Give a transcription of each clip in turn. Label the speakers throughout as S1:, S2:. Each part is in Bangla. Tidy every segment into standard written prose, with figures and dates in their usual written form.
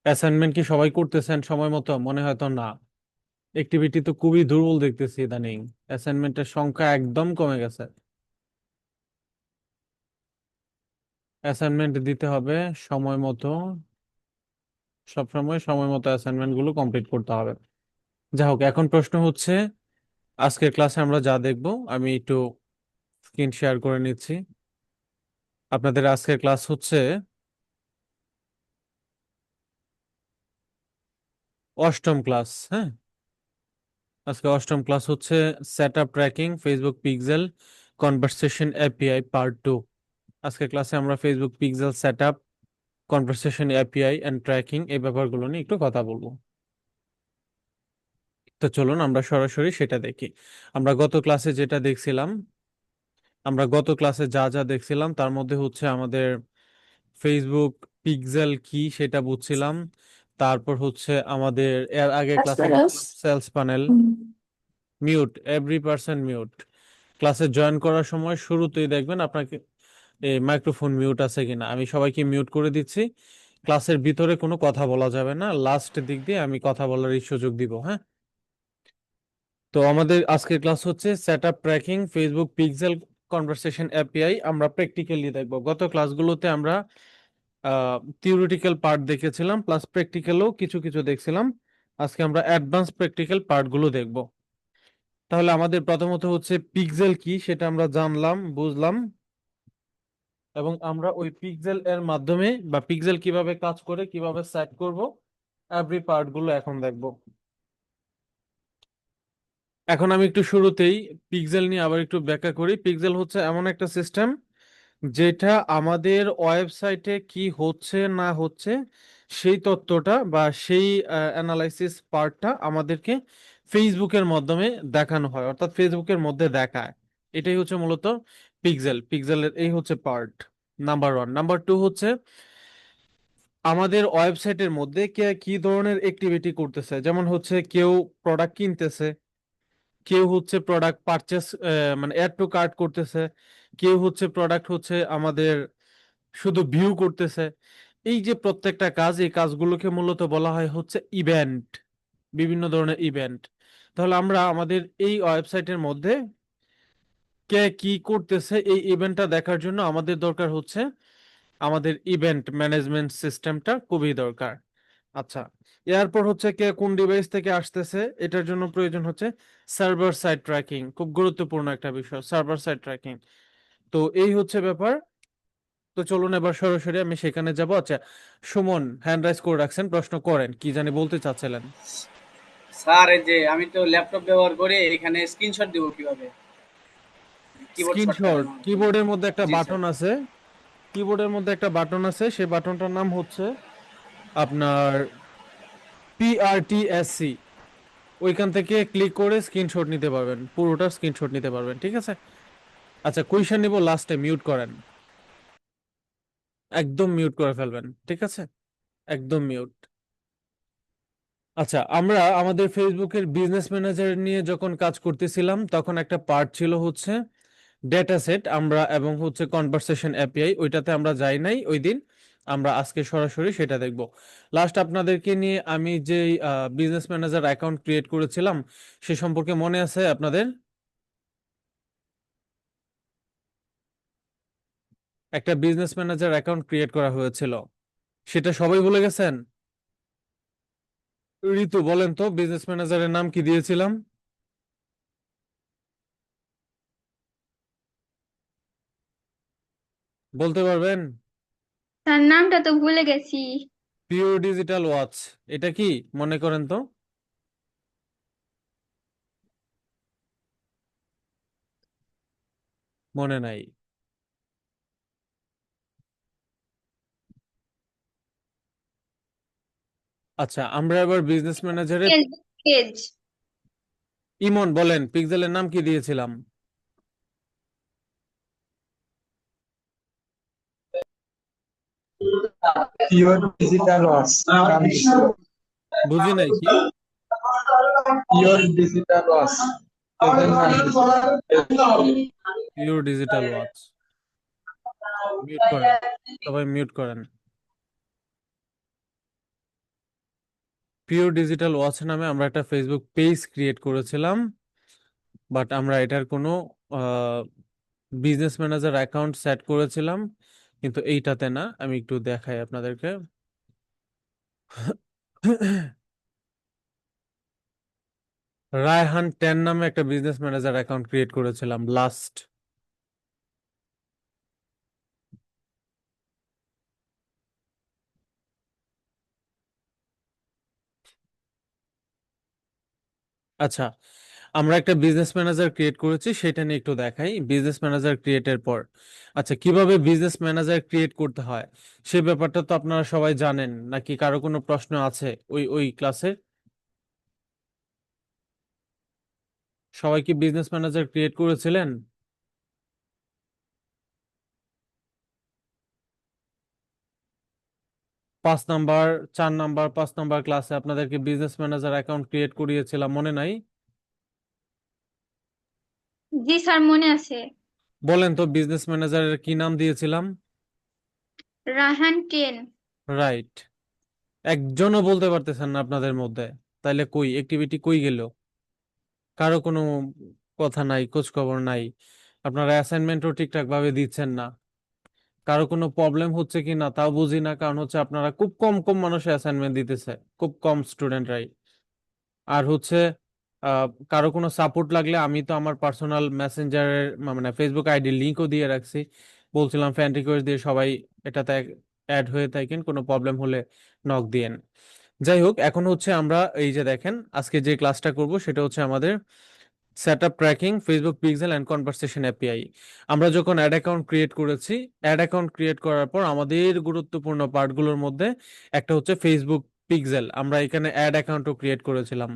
S1: অ্যাসাইনমেন্ট কি সবাই করতেছেন সময় মতো? মনে হয় তো না। অ্যাক্টিভিটি তো খুবই দুর্বল দেখতেছি ইদানিং। অ্যাসাইনমেন্টের সংখ্যা একদম কমে গেছে। অ্যাসাইনমেন্ট দিতে হবে সময় মতো। সবসময় সময় মতো অ্যাসাইনমেন্ট গুলো কমপ্লিট করতে হবে। যাই হোক, এখন প্রশ্ন হচ্ছে আজকের ক্লাসে আমরা যা দেখব, আমি একটু স্ক্রিন শেয়ার করে নিচ্ছি। আপনাদের আজকের ক্লাস হচ্ছে অষ্টম ক্লাস। হ্যাঁ, আজকে অষ্টম ক্লাস হচ্ছে set up tracking Facebook pixel conversation API part 2। আজকের ক্লাসে আমরা Facebook pixel set up, conversation API and tracking এই ব্যাপারগুলো নিয়ে একটু কথা বলবো। তো চলুন আমরা সরাসরি সেটা দেখি। আমরা গত ক্লাসে যেটা দেখছিলাম, আমরা গত ক্লাসে যা যা দেখছিলাম তার মধ্যে হচ্ছে আমাদের ফেসবুক পিক্সেল কি সেটা বুঝছিলাম। তারপর হচ্ছে আমাদের এর আগে ক্লাসে
S2: Phosphorus.
S1: Sales panel
S2: Mm.
S1: Mute, every person mute. ক্লাসে জয়েন করার সময় শুরুতেই দেখবেন আপনাকে এই মাইক্রোফোন মিউট আছে কিনা। আমি সবাইকে মিউট করে দিচ্ছি। ক্লাসের ভিতরে কোনো কথা বলা যাবে না, লাস্ট দিক দিয়ে আমি কথা বলার এই সুযোগ দিব। হ্যাঁ, তো আমাদের আজকের ক্লাস হচ্ছে setup tracking Facebook pixel conversation API. আমরা প্র্যাকটিক্যালি দেখব। গত ক্লাসগুলোতে আমরা থিওরিটিক্যাল পার্ট দেখেছিলাম, প্লাস প্র্যাকটিক্যালও কিছু কিছু দেখছিলাম। আজকে আমরা অ্যাডভান্স প্র্যাকটিক্যাল পার্টগুলো দেখব। তাহলে আমাদের প্রথমত হচ্ছে পিক্সেল কি সেটা আমরা জানলাম, বুঝলাম, এবং আমরা ওই পিক্সেল এর মাধ্যমে বা পিক্সেল কিভাবে কাজ করে কিভাবে সেট করব এভরি পার্ট গুলো এখন দেখব। এখন আমি একটু শুরুতেই পিক্সেল নিয়ে আবার একটু ব্যাখ্যা করি। পিক্সেল হচ্ছে এমন একটা সিস্টেম যেটা আমাদের ওয়েবসাইটে কি হচ্ছে না হচ্ছে সেই তথ্যটা বা সেই অ্যানালাইসিস পার্টটা আমাদেরকে ফেসবুকের মাধ্যমে দেখানো হয়, অর্থাৎ ফেসবুকের মধ্যে দেখায়। এটাই হচ্ছে মূলত পিক্সেল। পিক্সেলের এই হচ্ছে part number one. Number two হচ্ছে আমাদের ওয়েবসাইটের মধ্যে কে কি ধরনের অ্যাক্টিভিটি করতেছে, যেমন হচ্ছে কেউ প্রোডাক্ট কিনতেছে, কেউ হচ্ছে প্রোডাক্ট পারচেস মানে অ্যাড টু কার্ট করতেছে, কেউ হচ্ছে প্রোডাক্ট হচ্ছে আমাদের শুধু ভিউ করতেছে। এই যে প্রত্যেকটা কাজ, এই কাজগুলোকে মূলত বলা হয় হচ্ছে ইভেন্ট, বিভিন্ন ধরনের ইভেন্ট। তাহলে আমরা আমাদের এই ওয়েবসাইটের মধ্যে কে কি করতেছে এই ইভেন্টটা দেখার জন্য আমাদের দরকার হচ্ছে আমাদের ইভেন্ট ম্যানেজমেন্ট সিস্টেমটা খুবই দরকার। আচ্ছা, এরপর হচ্ছে কে কোন ডিভাইস থেকে আসতেছে এটার জন্য প্রয়োজন হচ্ছে সার্ভার সাইড ট্র্যাকিং। খুব গুরুত্বপূর্ণ একটা বিষয় সার্ভার সাইড ট্র্যাকিং। তো এই হচ্ছে ব্যাপার। তো চলুন এবার সরাসরি আমি সেখানে যাব। আচ্ছা, সুমন হ্যান্ড রাইজ করে রাখছেন, প্রশ্ন করেন, কি জানি বলতে চাচ্ছিলেন।
S3: স্যার, এই যে আমি তো ল্যাপটপ ব্যবহার করি, এখানে স্ক্রিনশট দিব কিভাবে? কিবোর্ড শর্টকাটের
S1: স্ক্রিনশট
S3: মাধ্যমে।
S1: কিবোর্ডের মধ্যে একটা
S3: জি স্যার।
S1: বাটন আছে। কিবোর্ডের মধ্যে একটা বাটন আছে, সেই বাটনটার নাম হচ্ছে আপনার পিআরটিএসসি। ওইখান থেকে ক্লিক করে স্ক্রিনশট নিতে পারবেন, পুরোটা স্ক্রিনশট নিতে পারবেন। ঠিক আছে। আচ্ছা, কুইশন নিব, লাস্টে মিউট করেন, একদম মিউট করে ফেলবেন। ঠিক আছে, একদম মিউট। আচ্ছা, আমরা আমাদের ফেসবুকের বিজনেস ম্যানেজার নিয়ে যখন কাজ করতেছিলাম তখন একটা পার্ট ছিল হচ্ছে ডেটা সেট আমরা, এবং হচ্ছে কনভারসেশন এপিআই। ওইটাতে আমরা যাই নাই ওই দিন। আমরা আজকে সরাসরি সেটা দেখব। লাস্ট আপনাদেরকে নিয়ে আমি যে বিজনেস ম্যানেজার অ্যাকাউন্ট ক্রিয়েট করেছিলাম সে সম্পর্কে মনে আছে আপনাদের? একটা বিজনেস ম্যানেজার অ্যাকাউন্ট ক্রিয়েট করা হয়েছিল, সেটা সবাই ভুলে গেছেন? ঋতু বলেন তো বিজনেস ম্যানেজারের নাম কি দিয়েছিলাম? বলতে পারবেন?
S2: তার নামটা তো ভুলে গেছি।
S1: Pure digital watch. এটা কি মনে করেন তো? মনে নাই? আচ্ছা, আমরা এবার বিজনেস ম্যানেজারে
S2: পেজ পেজ।
S1: ইমন বলেন পিক্সেলের নাম কি দিয়েছিলাম?
S4: পিওর ডিজিটাল ওয়াচ নাম ছিল।
S1: বুঝি নাই কি?
S4: পিওর ডিজিটাল ওয়াচ এদের নাম ছিল।
S1: Pure digital watch. মিউট করেন, সবাই মিউট করেন। পিওর ডিজিটাল ওয়াচ নামে আমরা একটা ফেসবুক পেজ ক্রিয়েট করেছিলাম, বাট আমরা এটার কোনো বিজনেস ম্যানেজার অ্যাকাউন্ট সেট করেছিলাম, কিন্তু এইটাতে না। আমি একটু দেখাই আপনাদেরকে। রায়হান 10 নামে একটা বিজনেস ম্যানেজার অ্যাকাউন্ট ক্রিয়েট করেছিলাম লাস্ট। আচ্ছা, আমরা একটা বিজনেস ম্যানেজার ক্রিয়েট করেছি, সেটা নিয়ে একটু দেখাই। বিজনেস ম্যানেজার ক্রিয়েটের পর, আচ্ছা, কিভাবে বিজনেস ম্যানেজার ক্রিয়েট করতে হয় সে ব্যাপারটা তো আপনারা সবাই জানেন, নাকি কারো কোনো প্রশ্ন আছে ওই ওই ক্লাসের? সবাই কি বিজনেস ম্যানেজার ক্রিয়েট করেছিলেন? 5 নাম্বার, 4 নাম্বার, 5 নাম্বার ক্লাসে আপনাদেরকে বিজনেস ম্যানেজার অ্যাকাউন্ট ক্রিয়েট করিয়েছিলাম, মনে নাই?
S2: জি স্যার, মনে আছে।
S1: বলেন তো বিজনেস ম্যানেজারের কি নাম দিয়েছিলাম?
S2: রায়হান 10।
S1: রাইট। একজনও বলতে পারতেছেন না আপনাদের মধ্যে? তাইলে কই অ্যাক্টিভিটি কই গেল? কারো কোনো কথা নাই, খোঁজ খবর নাই। আপনারা অ্যাসাইনমেন্টও ঠিকঠাক ভাবে দিচ্ছেন না। কারো কোনো প্রবলেম হচ্ছে কি না তাও বুঝি না, কারণ হচ্ছে আপনারা খুব কম কম মানুষ অ্যাসাইনমেন্ট দিতেছে, খুব কম স্টুডেন্টরাই। আর হচ্ছে কারো কোনো সাপোর্ট লাগলে আমি তো আমার পার্সোনাল মেসেঞ্জারের মানে ফেসবুক আইডি লিংকও দিয়ে রাখছি। বলছিলাম ফ্রেন্ড রিকোয়েস্ট দিয়ে সবাই এটাতে অ্যাড হয়ে থাকেন, কোনো প্রবলেম হলে নক দিয়েন। যাই হোক, এখন হচ্ছে আমরা এই যে দেখেন আজকে যে ক্লাসটা করব সেটা হচ্ছে আমাদের setup tracking Facebook pixel and conversation API. আমরা যখন অ্যাড অ্যাকাউন্ট ক্রিয়েট করেছি, অ্যাড অ্যাকাউন্ট ক্রিয়েট করার পর আমাদের গুরুত্বপূর্ণ পার্টগুলোর মধ্যে একটা হচ্ছে ফেসবুক পিক্সেল। আমরা এখানে অ্যাড অ্যাকাউন্টও ক্রিয়েট করেছিলাম।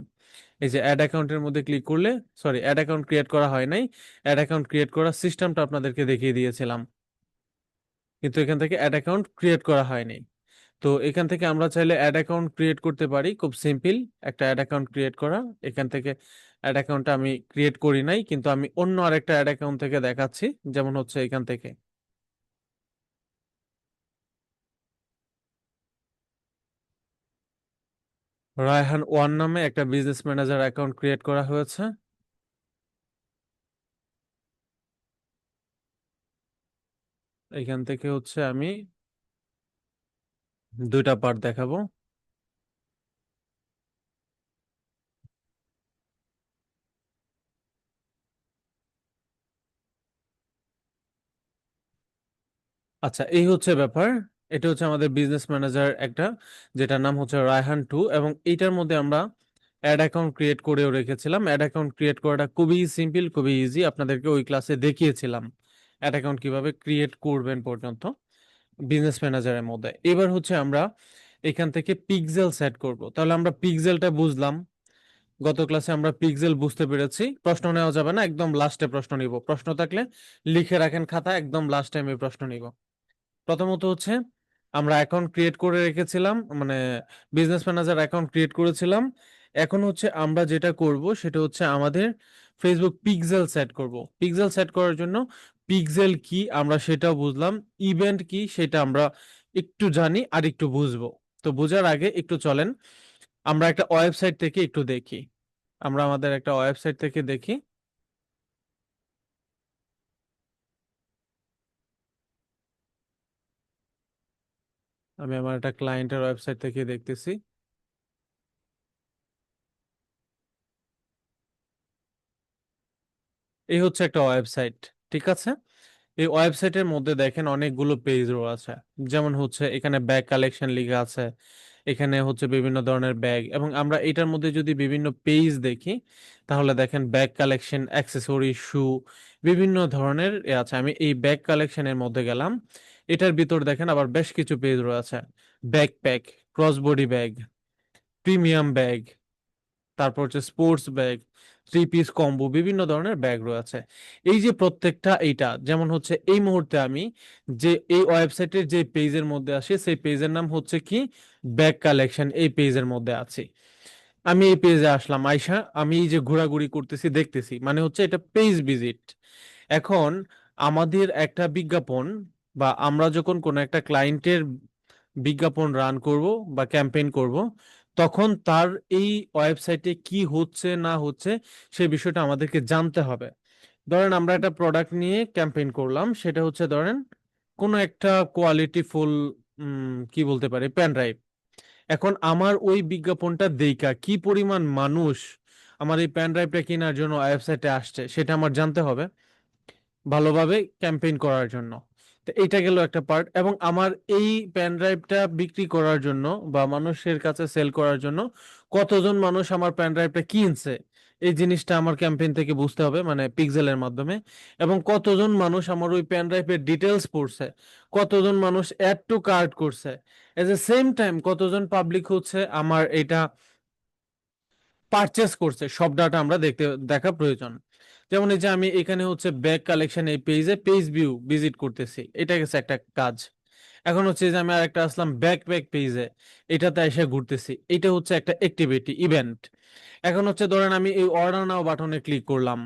S1: এই যে অ্যাড অ্যাকাউন্টের মধ্যে ক্লিক করলে, সরি, অ্যাড অ্যাকাউন্ট ক্রিয়েট করা হয় নাই, অ্যাড অ্যাকাউন্ট ক্রিয়েট করার সিস্টেমটা আপনাদেরকে দেখিয়ে দিয়েছিলাম, কিন্তু এখান থেকে অ্যাড অ্যাকাউন্ট ক্রিয়েট করা হয়নি। তো এখান থেকে আমরা চাইলে অ্যাড অ্যাকাউন্ট ক্রিয়েট করতে পারি, খুব সিম্পল একটা অ্যাড অ্যাকাউন্ট ক্রিয়েট করা। এখান থেকে অ্যাড অ্যাকাউন্টটা আমি ক্রিয়েট করি নাই, কিন্তু আমি অন্য আরেকটা অ্যাড অ্যাকাউন্ট থেকে দেখাচ্ছি, যেমন হচ্ছে এখান থেকে। রায়হান 1 নামে একটা বিজনেস ম্যানেজার অ্যাকাউন্ট ক্রিয়েট করা হয়েছে। এখান থেকে হচ্ছে আমি দুইটা পার্ট দেখাবো। আচ্ছা, এই হচ্ছে ব্যাপার। এটা হচ্ছে আমাদের বিজনেস ম্যানেজার একটা, যেটার নাম হচ্ছে রায়হান 2, এবং এইটার মধ্যে আমরা অ্যাড অ্যাকাউন্ট ক্রিয়েট করেও রেখেছিলাম। অ্যাড অ্যাকাউন্ট ক্রিয়েট করাটা খুবই সিম্পল, খুবই ইজি, আপনাদেরকে ওই ক্লাসে দেখিয়েছিলাম অ্যাড অ্যাকাউন্ট কিভাবে ক্রিয়েট করবেন পর্যন্ত বিজনেস ম্যানেজারের মধ্যে। এবার হচ্ছে আমরা এখান থেকে পিক্সেল সেট করব। তাহলে আমরা পিক্সেলটা বুঝলাম, গত ক্লাসে আমরা পিক্সেল বুঝতে পেরেছি। প্রশ্ন নেওয়া যাবে না, একদম লাস্টে প্রশ্ন নিব। প্রশ্ন থাকলে লিখে রাখেন খাতা, একদম লাস্ট টাইমে প্রশ্ন নিব। প্রথমত হচ্ছে আমরা অ্যাকাউন্ট ক্রিয়েট করে রেখেছিলাম, মানে বিজনেস ম্যানেজার অ্যাকাউন্ট ক্রিয়েট করেছিলাম। এখন হচ্ছে আমরা যেটা করব সেটা হচ্ছে আমাদের ফেসবুক পিক্সেল সেট করব। পিক্সেল সেট করার জন্য পিক্সেল কি আমরা সেটাও বুঝলাম, ইভেন্ট কি সেটা আমরা একটু জানি আর একটু বুঝবো। তো বোঝার আগে একটু চলেন আমরা একটা ওয়েবসাইট থেকে একটু দেখি। আমরা আমাদের একটা ওয়েবসাইট থেকে দেখি। আমি আমার একটা ক্লায়েন্টের ওয়েবসাইট থেকে দেখতেছি। এই হচ্ছে একটা ওয়েবসাইট, ঠিক আছে? এই ওয়েবসাইটের মধ্যে দেখেন অনেকগুলো পেজ রয়েছে। যেমন হচ্ছে এখানে ব্যাগ কালেকশন লেখা আছে, এখানে হচ্ছে বিভিন্ন ধরনের ব্যাগ, এবং আমরা এটার মধ্যে যদি বিভিন্ন পেজ দেখি তাহলে দেখেন ব্যাগ কালেকশন, অ্যাক্সেসরি, শু, বিভিন্ন ধরনের আছে। আমি এই ব্যাগ কালেকশনের মধ্যে গেলাম। এটার ভিতর দেখেন আবার বেশ কিছু পেজ রয়েছে। ব্যাকপ্যাক, ক্রসবডি ব্যাগ, প্রিমিয়াম ব্যাগ, তারপর হচ্ছে স্পোর্টস ব্যাগ, 3 পিস কম্বো, বিভিন্ন ধরনের ব্যাগ রয়েছে। এই যে প্রত্যেকটা, এইটা যেমন হচ্ছে এই মুহূর্তে আমি যে এই ওয়েবসাইটের যে পেজের মধ্যে আসি, সেই পেজের নাম হচ্ছে কি ব্যাগ কালেকশন। এই পেজের মধ্যে আছি, আমি এই পেজে আসলাম, আইসা আমি এই যে ঘোরাঘুরি করতেছি দেখতেছি, মানে হচ্ছে এটা পেজ ভিজিট। এখন আমাদের একটা বিজ্ঞাপন, বা আমরা যখন কোনো একটা ক্লায়েন্টের বিজ্ঞাপন রান করব বা ক্যাম্পেইন করব, তখন তার এই ওয়েবসাইটে কি হচ্ছে না হচ্ছে সেই বিষয়টা আমাদেরকে জানতে হবে। ধরেন আমরা একটা প্রোডাক্ট নিয়ে ক্যাম্পেইন করলাম, সেটা হচ্ছে ধরেন কোনো একটা কোয়ালিটিফুল কি বলতে পারি পেন ড্রাইভ। এখন আমার ওই বিজ্ঞাপনটা দেইখা কি পরিমাণ মানুষ আমার এই পেন ড্রাইভটা কেনার জন্য ওয়েবসাইটে আসছে সেটা আমার জানতে হবে ভালোভাবে ক্যাম্পেইন করার জন্য। তো এটা গেল একটা পার্ট, এবং আমার এই পেন ড্রাইভটা বিক্রি করার জন্য বা মানুষের কাছে সেল করার জন্য কতজন মানুষ আমার পেন ড্রাইভটা কিনছে এই জিনিসটা আমার ক্যাম্পেইন থেকে বুঝতে হবে, মানে পিক্সেলের মাধ্যমে। এবং কতজন মানুষ আমার ওই পেন ড্রাইভের ডিটেলস পড়ছে, কতজন মানুষ অ্যাড টু কার্ট করছে, এট দ্য সেম টাইম কতজন পাবলিক হচ্ছে আমার এটা পারচেস করছে, সব ডাটা আমরা দেখা প্রয়োজন। যেমন এই যে আমি এখানে হচ্ছে ব্যাগ কালেকশন এই পেজ ভিউ ভিজিট করতেছি, এটা গেছে একটা কাজ। এখন হচ্ছে যে আমি আরেকটা আসলাম ব্যাকপ্যাক পেজে, এটাতে এসে ঘুরতেছি, এটা হচ্ছে একটা অ্যাক্টিভিটি ইভেন্ট। এখন হচ্ছে ধরেন আমি এই অর্ডার নাও বাটনে ক্লিক করলাম,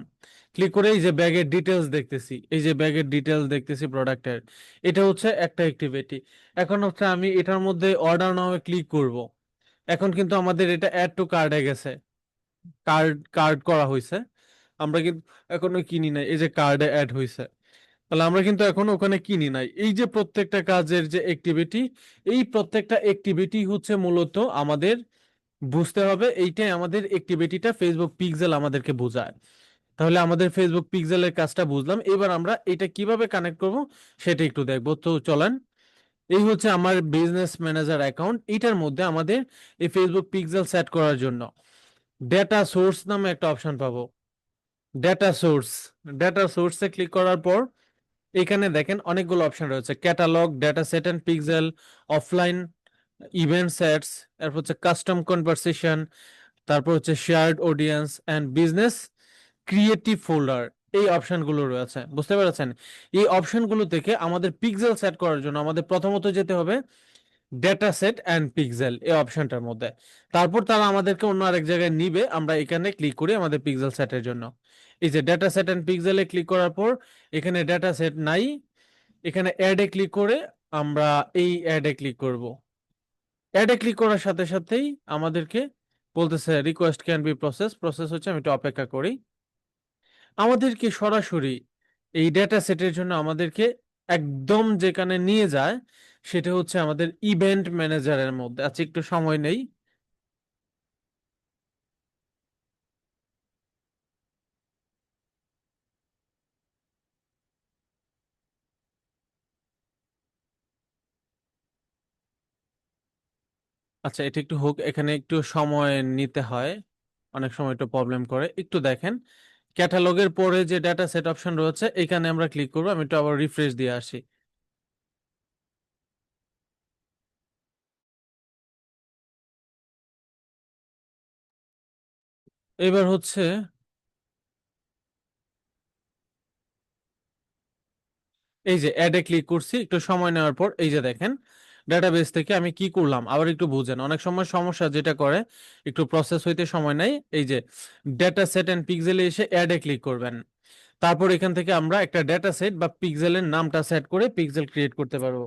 S1: ক্লিক করে এই যে ব্যাগের ডিটেলস দেখতেছি, এই যে ব্যাগের ডিটেলস দেখতেছি প্রোডাক্টের, এটা হচ্ছে একটা অ্যাক্টিভিটি। এখন হচ্ছে আমি এটার মধ্যে অর্ডার নাও ক্লিক করব, এখন কিন্তু আমাদের এটা অ্যাড টু কার্ডে গেছে, কার্ড কার্ড করা হয়েছে, আমরা কিন্তু এখনো কিনি নাই, এই যে কার্ডে অ্যাড হয়েছে, তাহলে আমরা কিন্তু এখনো ওখানে কিনি নাই। এই যে প্রত্যেকটা কাজের যে অ্যাক্টিভিটি, এই প্রত্যেকটা অ্যাক্টিভিটি হচ্ছে মূলত আমাদের বুঝতে হবে, এইটাই আমাদের অ্যাক্টিভিটিটা ফেসবুক পিক্সেল আমাদেরকে বোঝায়। তাহলে আমাদের ফেসবুক পিক্সেলের কাজটা বুঝলাম, এবার আমরা এটা কিভাবে কানেক্ট করব সেটা একটু দেখবো। তো চলেন, এই হচ্ছে আমার বিজনেস ম্যানেজার অ্যাকাউন্ট, এটার মধ্যে আমাদের এই ফেসবুক পিক্সেল সেট করার জন্য ডেটা সোর্স নামে একটা অপশন পাবো। ডেটা সোর্স, ডেটা সোর্সে ক্লিক করার পর এখানে দেখেন অনেকগুলো অপশন রয়েছে, catalogue, data set and pixel, offline, event sets, তারপর হচ্ছে কাস্টম কনভারসেশন, তারপর হচ্ছে shared audience and business creative folder. এই অপশনগুলো রয়েছে, বুঝতে পেরেছেন? এই অপশনগুলো থেকে আমাদের পিক্সেল সেট করার জন্য আমাদের প্রথমত যেতে হবে ডেটা সেট অ্যান্ড পিক্সেল এই অপশনটার মধ্যে। তারপর তারা আমাদেরকে অন্য আরেক জায়গায় নিবে, আমরা এখানে ক্লিক করি আমাদের পিক্সেল সেটের জন্য। এই যে ডেটা সেট অ্যান্ড পিক্সেলে ক্লিক করার পর এখানে ডেটা সেট নাই, এখানে অ্যাডে ক্লিক করে আমরা এই অ্যাডে ক্লিক করব। অ্যাডে ক্লিক করার সাথে সাথেই আমাদেরকে বলতেছে রিকোয়েস্ট ক্যান বি প্রসেস হচ্ছে, আমি একটু অপেক্ষা করি। আমাদেরকে সরাসরি এই ডেটা সেটের জন্য আমাদেরকে একদম যেখানে নিয়ে যায় সেটা হচ্ছে আমাদের ইভেন্ট ম্যানেজারের মধ্যে। আচ্ছা একটু সময় নেই। আচ্ছা এটা একটু হোক, এখানে একটু সময় নিতে হয়, অনেক সময় একটু প্রবলেম করে, একটু দেখেন। ক্যাটালগের পরে যে ডেটা সেট অপশন রয়েছে এখানে আমরা ক্লিক করবো, আমি একটু আবার রিফ্রেশ দিয়ে আসি। এবার হচ্ছে এই যে অ্যাডে ক্লিক করছি, একটু সময় নেওয়ার পর এই যে দেখেন ডাটাবেস থেকে আমি কি করলাম আবার একটু বুঝেন, অনেক সময় সমস্যা যেটা করে একটু প্রসেস হইতে সময় নেয়। এই যে ডেটা সেট এন্ড পিক্সেলে এসে অ্যাডে ক্লিক করবেন, তারপর এখান থেকে আমরা একটা ডেটা সেট বা পিক্সেলের নামটা সেট করে পিক্সেল ক্রিয়েট করতে পারবো।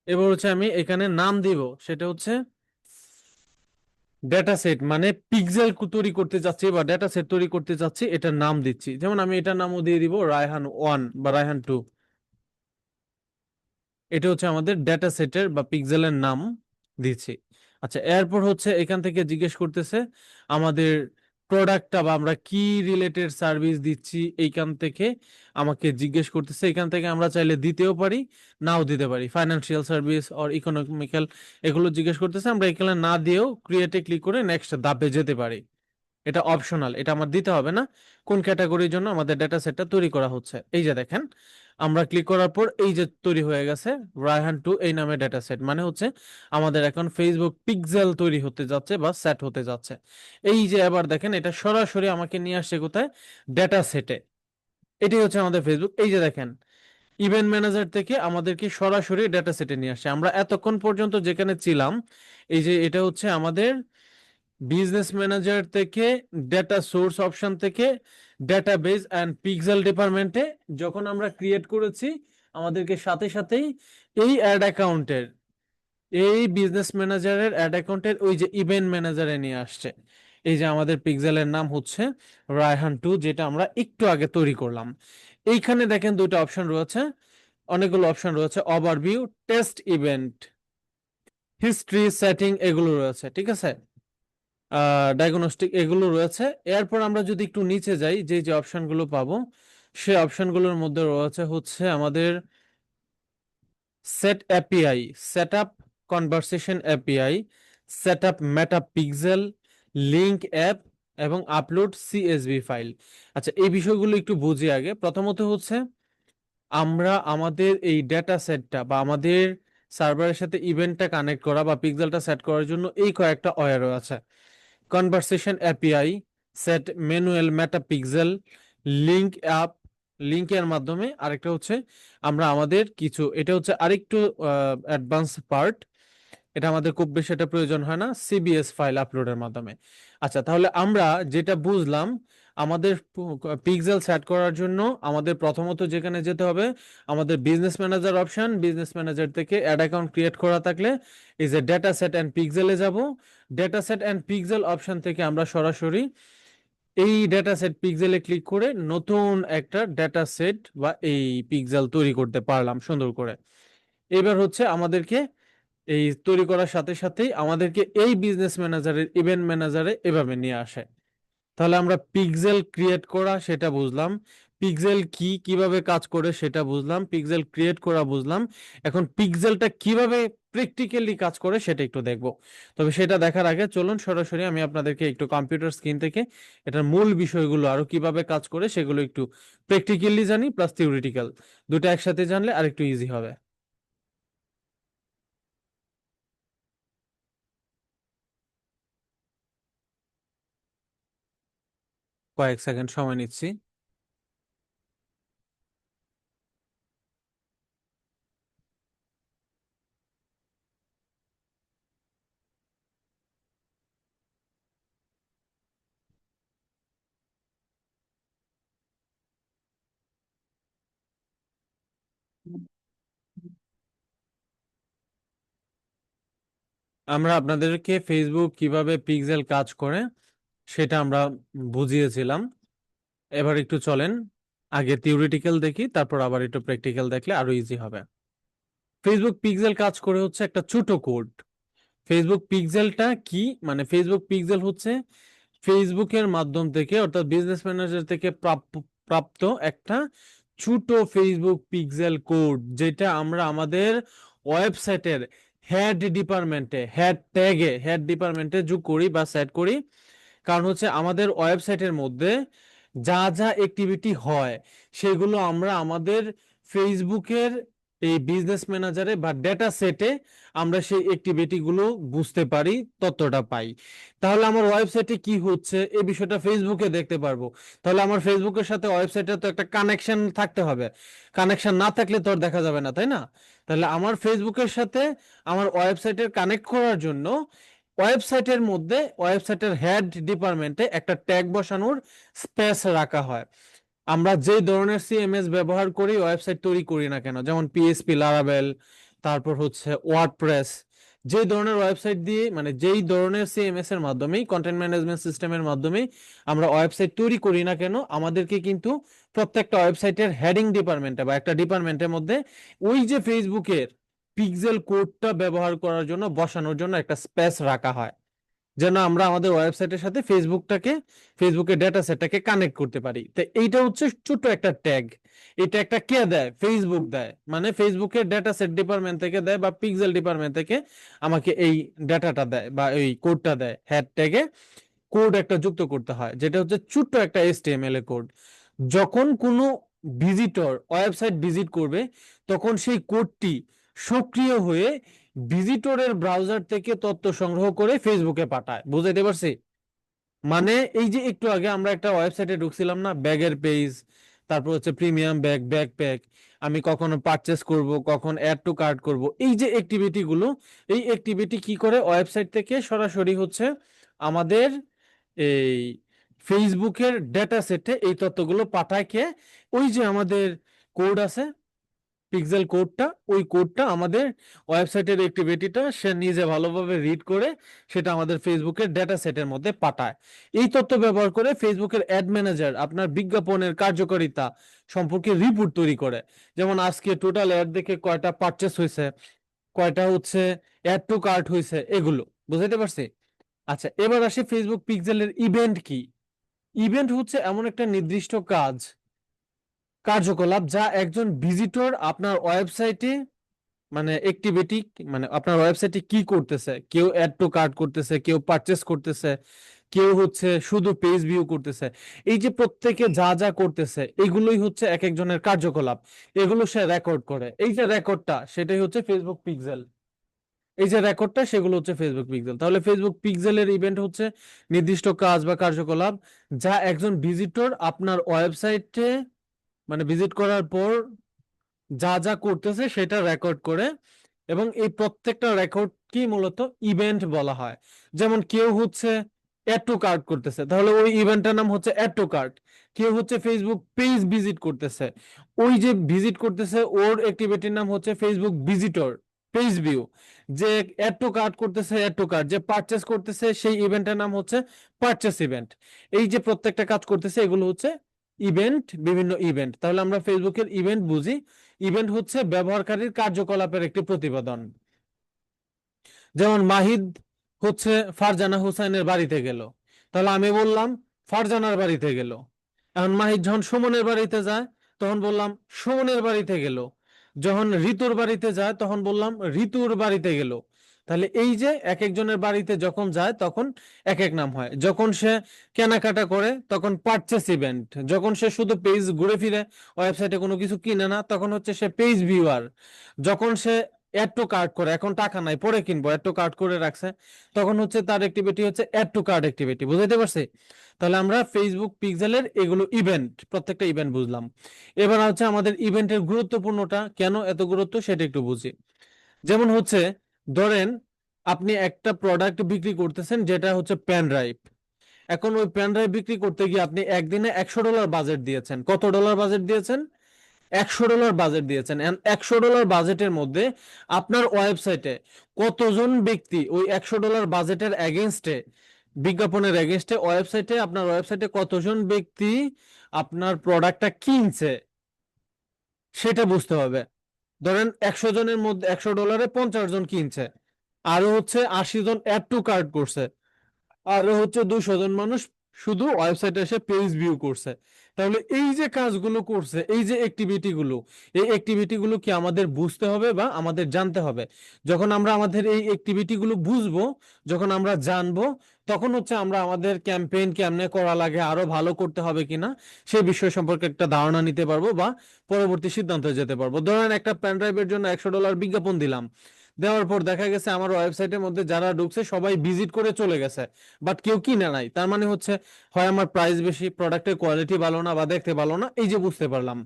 S1: এবার হচ্ছে আমি এখানে নাম দিব, সেটা হচ্ছে ডেটা সেট, মানে পিক্সেল তৈরি করতে যাচ্ছি বা ডেটা সেট তৈরি করতে যাচ্ছি এটার নাম দিচ্ছি। যেমন আমি এটার নামও দিয়ে দিব রায়হান 1 বা রায়হান 2। এটা হচ্ছে আমাদের ডেটা সেটের বা পিক্সেলের নাম দিচ্ছি। আচ্ছা এরপর হচ্ছে এখান থেকে জিজ্ঞেস করতেছে আমাদের প্রোডাক্টটা বা আমরা কি রিলেটেড সার্ভিস দিচ্ছি, এইখান থেকে আমাকে জিজ্ঞেস করতেছে। এখান থেকে আমরা চাইলে দিতেও পারি নাও দিতে পারি, ফাইন্যান্সিয়াল সার্ভিস অর ইকোনমিক্যাল এগুলো জিজ্ঞেস করতেছে, আমরা এখানে না দিয়েও ক্রিয়েটে ক্লিক করে নেক্সট ধাপে যেতে পারি। এটা অপশনাল, এটা আমার দিতে হবে না কোন ক্যাটাগরির জন্য আমাদের ডেটা সেটটা তৈরি করা হচ্ছে। এই যে দেখেন আমরা ক্লিক করার পর এই যে তৈরি হয়ে গেছে রায়হান 2 এই নামে ডেটা সেট, মানে হচ্ছে আমাদের এখন ফেসবুক পিক্সেল তৈরি হতে যাচ্ছে বা সেট হতে যাচ্ছে। এই যে এবার দেখেন এটা সরাসরি আমাকে নিয়ে আসছে কোথায়, ডেটা সেটে। এটাই হচ্ছে আমাদের ফেসবুক। এই যে দেখেন ইভেন্ট ম্যানেজার থেকে আমাদেরকে সরাসরি ডেটা সেটে নিয়ে আসছে। আমরা এতক্ষণ পর্যন্ত যেখানে ছিলাম, এই যে এটা হচ্ছে আমাদের বিজনেস ম্যানেজার থেকে ডেটা সোর্স অপশন থেকে ডেটাবেস অ্যান্ড পিক্সেল ডিপার্টমেন্টে যখন আমরা ক্রিয়েট করেছি আমাদেরকে সাথে সাথেই এই অ্যাড অ্যাকাউন্টের এই বিজনেস ম্যানেজারের অ্যাড অ্যাকাউন্টের ওই যে ইভেন্ট ম্যানেজারে নিয়ে আসছে। এই যে আমাদের পিক্সেলের নাম হচ্ছে রায়হান 2, যেটা আমরা একটু আগে তৈরি করলাম। এইখানে দেখেন দুটো অপশন রয়েছে, অনেকগুলো অপশন রয়েছে, overview, test event, history, setting, এগুলো রয়েছে, ঠিক আছে, ডায়াগনস্টিক, এগুলো রয়েছে। এরপর আমরা যদি একটু নিচে যাই, যে যে অপশনগুলো পাবো সেই অপশনগুলোর মধ্যে রয়েছে হচ্ছে আমাদের set API, set up conversation API, set up Meta pixel, link app এবং আপলোড সিএসভি ফাইল। আচ্ছা, এই বিষয়গুলো একটু বুঝি আগে। প্রথমত হচ্ছে আমরা আমাদের এই ডেটা সেটটা বা আমাদের সার্ভারের সাথে ইভেন্টটা কানেক্ট করা বা পিক্সেলটা সেট করার জন্য এই কয়েকটা ওয়্যার আছে: কনভারসেশন এপিআই, সেট ম্যানুয়াল মেটা পিক্সেল, লিঙ্ক অ্যাপ, লিঙ্কের মাধ্যমে, আরেকটা হচ্ছে আমরা আমাদের কিছু, এটা হচ্ছে আরেকটু অ্যাডভান্স পার্ট, এটা আমাদের খুব বেশি এটা প্রয়োজন হয় না, সিবিএস ফাইল আপলোডের মাধ্যমে। আচ্ছা, তাহলে আমরা যেটা বুঝলাম, আমাদের পিক্সেল সেট করার জন্য আমাদের প্রথমত যেখানে যেতে হবে, আমাদের business manager option, business manager থেকে অ্যাড অ্যাকাউন্ট ক্রিয়েট করা থাকলে এই যে ডেটা সেট অ্যান্ড পিক্সেলে যাব। Data set and pixel option থেকে আমরা সরাসরি এই ডেটা সেট পিক্সেলে ক্লিক করে নতুন একটা ডেটা সেট বা এই পিক্সেল তৈরি করতে পারলাম সুন্দর করে। এবার হচ্ছে আমাদেরকে এই তৈরি করার সাথে সাথেই আমাদেরকে এই বিজনেস ম্যানেজারের ইভেন্ট ম্যানেজারে এভাবে নিয়ে আসে। তাহলে আমরা পিক্সেল ক্রিয়েট করা সেটা বুঝলাম, পিক্সেল কি কিভাবে কাজ করে সেটা বুঝলাম, পিক্সেল ক্রিয়েট করা বুঝলাম। এখন পিক্সেলটা কিভাবে প্র্যাকটিক্যালি কাজ করে সেটা একটু দেখব। তবে সেটা দেখার আগে চলুন সরাসরি আমি আপনাদেরকে একটু কম্পিউটার স্ক্রিন থেকে এটার মূল বিষয়গুলো আরো কিভাবে কাজ করে সেগুলো একটু প্র্যাকটিক্যালি জানি প্লাস থিওরিটিক্যাল, দুটো একসাথে জানলে আরেকটু ইজি হবে। কয়েক সেকেন্ড সময় নিচ্ছি। আমরা আপনাদেরকে ফেসবুক কিভাবে পিক্সেল কাজ করে সেটা আমরা বুঝিয়েছিলাম। এবার একটু চলেন আগে থিওরিটিক্যাল দেখি, তারপর আবার একটু প্র্যাকটিক্যাল দেখলে আরো ইজি হবে। ফেসবুক পিক্সেল কাজ করে হচ্ছে একটা ছোট কোড। ফেসবুক পিক্সেলটা কি, মানে ফেসবুক পিক্সেল হচ্ছে ফেসবুকের মাধ্যম থেকে অর্থাৎ বিজনেস ম্যানেজার থেকে প্রাপ্ত একটা ছোট ফেসবুক পিক্সেল কোড, যেটা আমরা আমাদের ওয়েবসাইটের হেড ডিপার্টমেন্টে যোগ করি বা সেট করি। কারণ হচ্ছে আমাদের ওয়েবসাইটের মধ্যে যা যা অ্যাক্টিভিটি হয় সেগুলো আমরা আমাদের ফেসবুকের এই বিজনেস ম্যানেজারে বা ডেটা সেটে আমরা সেই অ্যাক্টিভিটি গুলো বুঝতে পারি, তথ্যটা পাই। তাহলে আমার ওয়েবসাইটে কি হচ্ছে এই বিষয়টা ফেসবুকে দেখতে পারবো। তাহলে আমার ফেসবুকের সাথে ওয়েবসাইটে তো একটা কানেকশন থাকতে হবে, কানেকশন না থাকলে তো আর দেখা যাবে না, তাই না? তাহলে আমার ফেসবুকের সাথে আমার ওয়েবসাইটের কানেক্ট করার জন্য ওয়েবসাইটের মধ্যে ওয়েবসাইটের হেড ডিপার্টমেন্টে একটা ট্যাগ বসানোর স্পেস রাখা হয়। আমরা যে ধরনের সিএমএস ব্যবহার করি ওয়েবসাইট তৈরি করি না কেন, যেমন পিএইচপি, লারাভেল, তারপর হচ্ছে ওয়ার্ডপ্রেস, যে ধরনের ওয়েবসাইট দিয়ে মানে যেই ধরনের সিএমএস এর মাধ্যমেই কন্টেন্ট ম্যানেজমেন্ট সিস্টেমের মাধ্যমে আমরা ওয়েবসাইট তৈরি করি না কেন, আমাদেরকে কিন্তু প্রত্যেকটা ওয়েবসাইটের হেডিং ডিপার্টমেন্টে বা একটা ডিপার্টমেন্টের মধ্যে ওই যে ফেসবুকের পিক্সেল কোডটা ব্যবহার করার জন্য বসানোর জন্য একটা স্পেস রাখা হয়, যেন আমরা আমাদের ওয়েবসাইটের সাথে ফেসবুকের ডেটা সেটটাকে কানেক্ট করতে পারি। তো এইটা হচ্ছে ছোট্ট একটা ট্যাগ। এই ট্যাগটা কে দেয়? ফেসবুক দেয়, মানে ফেসবুকের ডেটা সেট ডিপার্টমেন্ট থেকে দেয় বা পিক্সেল ডিপার্টমেন্ট থেকে আমাকে এই ডাটাটা দেয় বা এই কোডটা দেয়। হ্যাড ট্যাগে কোড একটা যুক্ত করতে হয়, যেটা হচ্ছে ছোট্ট একটা এইচটিএমএল এর কোড। যখন কোনো ভিজিটর ওয়েবসাইট ভিজিট করবে তখন সেই কোডটি সক্রিয় হয়ে ভিজিটরের ব্রাউজার থেকে তথ্য সংগ্রহ করে ফেসবুকে পাঠায়। বুঝাইতে পারছি? মানে এই যে একটু আগে আমরা একটা ওয়েবসাইটে ঢুকছিলাম না, ব্যাগের পেজ, তারপর হচ্ছে প্রিমিয়াম ব্যাগ, ব্যাকপ্যাক, আমি কখনো পারচেস করব, কখন অ্যাড টু কার্ট করব, এই যে অ্যাক্টিভিটি গুলো, এই অ্যাক্টিভিটি কি করে ওয়েবসাইট থেকে সরাসরি হচ্ছে আমাদের এই ফেসবুকের ডেটা সেটে এই তথ্যগুলো পাঠায় কে? ওই যে আমাদের কোড আছে, পিক্সেল কোডটা, ওই কোডটা আমাদের ওয়েবসাইটের অ্যাক্টিভিটিটা সে নিজে ভালোভাবে রিড করে সেটা আমাদের ফেসবুকের ডেটা সেটের মধ্যে পাঠায়। এই তথ্য ব্যবহার করে ফেসবুকের অ্যাড ম্যানেজার আপনার বিজ্ঞাপনের কার্যকারিতা সম্পর্কে রিপোর্ট তৈরি করে। যেমন আজকে টোটাল অ্যাড দেখে কয়টা পারচেস হয়েছে, কয়টা হচ্ছে অ্যাড টু কার্ট হয়েছে, এগুলো বুঝাইতে পারছি। আচ্ছা, এবার আসি ফেসবুক পিক্সেলের ইভেন্ট কি। ইভেন্ট হচ্ছে এমন একটা নির্দিষ্ট কার্যকলাপ যা একজন ভিজিটর আপনার ওয়েবসাইটে মানে অ্যাক্টিভিটি মানে আপনার ওয়েবসাইটে কি করতেছে, কেউ অ্যাড টু কার্ট করতেছে, কেউ পারচেস করতেছে, কেউ হচ্ছে শুধু পেজ ভিউ করতেছে, এই যে প্রত্যেকে যা যা করতেছে এগুলোই হচ্ছে এক একজনের কার্যকলাপ, এগুলো সে রেকর্ড করে। এই যে রেকর্ডটা সেটাই হচ্ছে ফেসবুক পিক্সেল। এই যে রেকর্ডটা সেগুলো হচ্ছে ফেসবুক পিক্সেল। তাহলে ফেসবুক পিক্সেলের ইভেন্ট হচ্ছে নির্দিষ্ট কাজ বা কার্যকলাপ যা একজন ভিজিটর আপনার ওয়েবসাইটে মানে ভিজিট করার পর যা যা করতেছে সেটা রেকর্ড করে, এবং এই প্রত্যেকটা রেকর্ড কি মূলত ইভেন্ট বলা হয়। যেমন কেউ হচ্ছে অ্যাড টু কার্ট করতেছে, তাহলে ওই ইভেন্টটার নাম হচ্ছে অ্যাড টু কার্ট। কেউ হচ্ছে ফেসবুক পেজ ভিজিট করতেছে, ওই যে ভিজিট করতেছে ওর অ্যাক্টিভিটির নাম হচ্ছে ফেসবুক ভিজিটর পেজ ভিউ। যে অ্যাড টু কার্ট করতেছে অ্যাড টু কার্ট, যে পারচেস করতেছে সেই ইভেন্টের নাম হচ্ছে পারচেস ইভেন্ট। এই যে প্রত্যেকটা কাজ করতেছে এগুলো হচ্ছে ইভেন্ট, বিভিন্ন ইভেন্ট। তাহলে আমরা ফেসবুকের ইভেন্ট বুঝি, ইভেন্ট হচ্ছে ব্যবহারকারীর কার্যকলাপের একটি প্রতিবেদন। যেমন মাহিদ হচ্ছে ফারজানা হুসাইনের বাড়িতে গেল, তাহলে আমি বললাম ফারজানার বাড়িতে গেল। এখন মাহিদ যখন সুমনের বাড়িতে যায় তখন বললাম সুমনের বাড়িতে গেল। যখন ঋতুর বাড়িতে যায় তখন বললাম ঋতুর বাড়িতে গেল। তাহলে এই যে এক একজনের বাড়িতে যখন যায় তখন এক এক নাম হয়। যখন সে কেনাকাটা করে তখন পারচেস ইভেন্ট। যখন সে শুধু পেজ ঘুরে ফিরে ওয়েবসাইটে কোনো কিছু কিনে না তখন হচ্ছে সে পেজ ভিউয়ার। যখন সে অ্যাড টু কার্ট করে, এখন টাকা নাই পরে কিনবো, অ্যাড টু কার্ট করে রাখছে, তখন হচ্ছে তার অ্যাক্টিভিটি হচ্ছে অ্যাড টু কার্ট অ্যাক্টিভিটি। বুঝাইতে পারছি? তাহলে আমরা ফেসবুক পিক্সেলের এগুলো ইভেন্ট, প্রত্যেকটা ইভেন্ট বুঝলাম। এবার হচ্ছে আমাদের ইভেন্টের গুরুত্বপূর্ণটা কেন এত গুরুত্ব সেটা একটু বুঝি। যেমন হচ্ছে ধরেন আপনি একটা প্রোডাক্ট বিক্রি করতেছেন যেটা হচ্ছে পেন ড্রাইভ। এখন ওই পেন ড্রাইভ বিক্রি করতে গিয়ে আপনি একদিনে $100 বাজেট দিয়েছেন। কত ডলার বাজেট দিয়েছেন? $100 বাজেট দিয়েছেন। $100 বাজেটের মধ্যে আপনার ওয়েবসাইটে কতজন ব্যক্তি ওই $100 বাজেটের এগেনস্টে, বিজ্ঞাপনের এগেনস্টে ওয়েবসাইটে, আপনার ওয়েবসাইটে কতজন ব্যক্তি আপনার প্রোডাক্টটা কিনছে সেটা বুঝতে হবে। ধরেন 100 জনের মধ্যে $100 50 জন কিনছে, আরো হচ্ছে 80 জন অ্যাড টু কার্ট করছে, আরো হচ্ছে 200 জন মানুষ শুধু ওয়েবসাইটে এসে পেজ ভিউ করছে। তাহলে এই যে কাজগুলো করছে, এই যে অ্যাক্টিভিটি গুলো, এই অ্যাক্টিভিটি গুলো কি আমাদের বুঝতে হবে বা আমাদের জানতে হবে। যখন আমরা আমাদের এই অ্যাক্টিভিটি গুলো বুঝবো, যখন আমরা জানবো, তখন হচ্ছে আমরা আমাদের ক্যাম্পেইন কেমনে করা লাগে, আরো ভালো করতে হবে কিনা সেই বিষয় সম্পর্কে একটা ধারণা নিতে পারবো বা পরবর্তী সিদ্ধান্তে যেতে পারবো। ধরেন একটা পেন ড্রাইভের জন্য $100 বিজ্ঞাপন দিলাম, দেওয়ার পর দেখা গেছে আমার ওয়েবসাইটের মধ্যে যারা ঢুকছে সবাই ভিজিট করে চলে গেছে, বাট কেউ কিনে নাই। তার মানে হচ্ছে হয় আমার প্রাইস বেশি, প্রোডাক্টের কোয়ালিটি ভালো না, বা দেখতে ভালো না, এই যে বুঝতে পারলাম।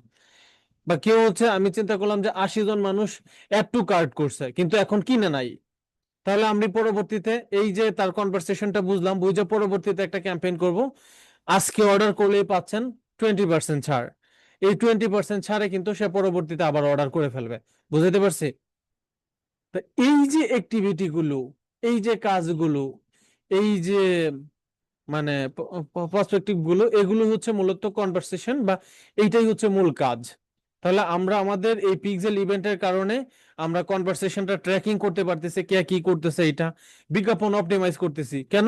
S1: বা কেউ হচ্ছে আমি চিন্তা করলাম যে 80 জন মানুষ অ্যাড টু কার্ট করছে কিন্তু এখন কিনে নাই, তাহলে আমি পরবর্তীতে এই যে তার কনভারসেশনটা বুঝলাম, বুঝে পরবর্তীতে একটা ক্যাম্পেইন করব। আজকে অর্ডার করলেই পাচ্ছেন 20% ছাড়। এই 20% ছাড়ে কিন্তু সে পরবর্তীতে আবার অর্ডার করে ফেলবে। বুঝতে পারছি? তা এই যে অ্যাক্টিভিটি গুলো, এই যে কাজগুলো, এই যে মানে পার্সপেক্টিভ গুলো, এগুলো হচ্ছে মূলত কনভারসেশন বা এইটাই হচ্ছে মূল কাজ। তাহলে আমরা আমাদের এই পিক্সেল ইভেন্টের কারণে আমরা কনভারসেশনটা ট্র্যাকিং করতে পারতেছি, কে কি করতেছে, এটা বিজ্ঞাপন অপটিমাইজ করতেছি। কেন?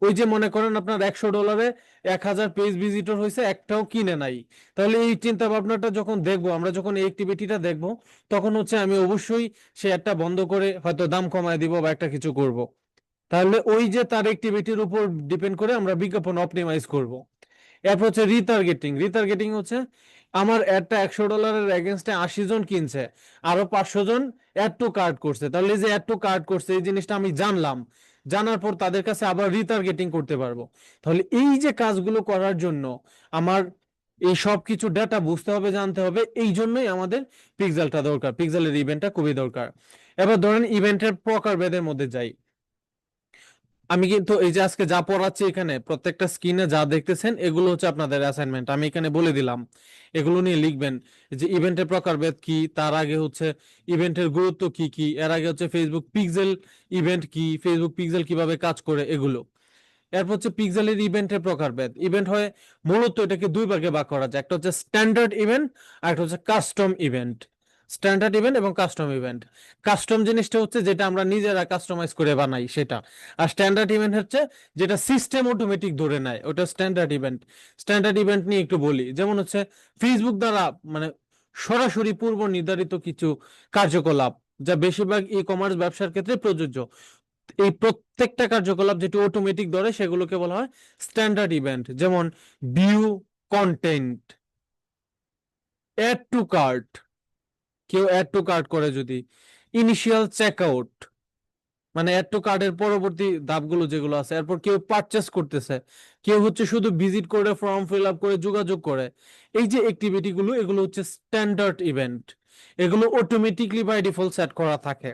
S1: ওই যে মনে করেন আপনার $100 1000 পেজ ভিজিটর হয়েছে, একটাও কিনে নাই। তাহলে এই চিন্তা ভাবনাটা যখন দেখবো, আমরা যখন এই অ্যাক্টিভিটিটা দেখবো, তখন হচ্ছে আমি অবশ্যই সে একটা বন্ধ করে হয়তো দাম কমায় দিব বা একটা কিছু করব। তাহলে ওই যে তার অ্যাক্টিভিটির উপর ডিপেন্ড করে আমরা বিজ্ঞাপন অপটিমাইজ করব। এরপর হচ্ছে রিটার্গেটিং। রিটার্গেটিং হচ্ছে আমার অ্যাডটা $100 এগেনস্টে 80 জন কিনছে, আরো 500 জন অ্যাড টু কার্ট করছে। তাহলে এই যে অ্যাড টু কার্ট করছে এই জিনিসটা আমি জানলাম, জানার পর তাদের কাছে আবার রিটার্গেটিং করতে পারবো। তাহলে এই যে কাজগুলো করার জন্য আমার এই সব কিছু ডেটা বুঝতে হবে, জানতে হবে, এই জন্যই আমাদের পিক্সেলটা দরকার, পিক্সেলের ইভেন্টটা খুবই দরকার। এবার ধরেন ইভেন্টের প্রকারভেদের মধ্যে যাই। আমি কিন্তু এই যে আজকে যা পড়াচ্ছি এখানে প্রত্যেকটা স্ক্রিনে যা দেখতেছেন এগুলো হচ্ছে আপনাদের অ্যাসাইনমেন্ট। আমি এখানে বলে দিলাম এগুলো নিয়ে লিখবেন যে ইভেন্টের প্রকারভেদ কি, তার আগে হচ্ছে ইভেন্টের গুরুত্ব কি কি, এর আগে হচ্ছে ফেসবুক পিক্সেল ইভেন্ট কি, ফেসবুক পিক্সেল কিভাবে কাজ করে এগুলো। এরপর হচ্ছে পিক্সেলের ইভেন্টের প্রকারভেদ। ইভেন্ট হয় মূলত এটাকে দুই ভাগে ভাগ করা যায়, একটা হচ্ছে স্ট্যান্ডার্ড ইভেন্ট আর একটা হচ্ছে কাস্টম ইভেন্ট। স্ট্যান্ডার্ড ইভেন্ট এবং কাস্টম ইভেন্ট। কাস্টম জিনিসটা হচ্ছে যেটা আমরা নিজেরা কাস্টমাইজ করে বানাই সেটা, আর স্ট্যান্ডার্ড ইভেন্ট হচ্ছে যেটা সিস্টেম অটোমেটিক ধরে নেয়, ওটা স্ট্যান্ডার্ড ইভেন্ট। স্ট্যান্ডার্ড ইভেন্ট নিয়ে একটু বলি, যেমন হচ্ছে ফেসবুক দ্বারা মানে সরাসরি পূর্ব নির্ধারিত কিছু কার্যকলাপ যা বেশিরভাগ ই কমার্স ব্যবসার ক্ষেত্রে প্রযোজ্য। এই প্রত্যেকটা কার্যকলাপ যেটি অটোমেটিক ধরে সেগুলোকে বলা হয় স্ট্যান্ডার্ড ইভেন্ট। যেমন view content, add to cart, কেউ অ্যাড টু কার্ট করে যদি, ইনিশিয়াল চেকআউট মানে অ্যাড টু কার্টের পরবর্তী ধাপগুলো যেগুলো আছে, এরপর কেউ পারচেস করতেছে, কেউ হচ্ছে শুধু ভিজিট করে ফর্ম ফিল আপ করে যোগাযোগ করে, এই যে অ্যাক্টিভিটি গুলো এগুলো হচ্ছে স্ট্যান্ডার্ড ইভেন্ট। এগুলো অটোমেটিকলি বাই ডিফল্ট সেট করা থাকে।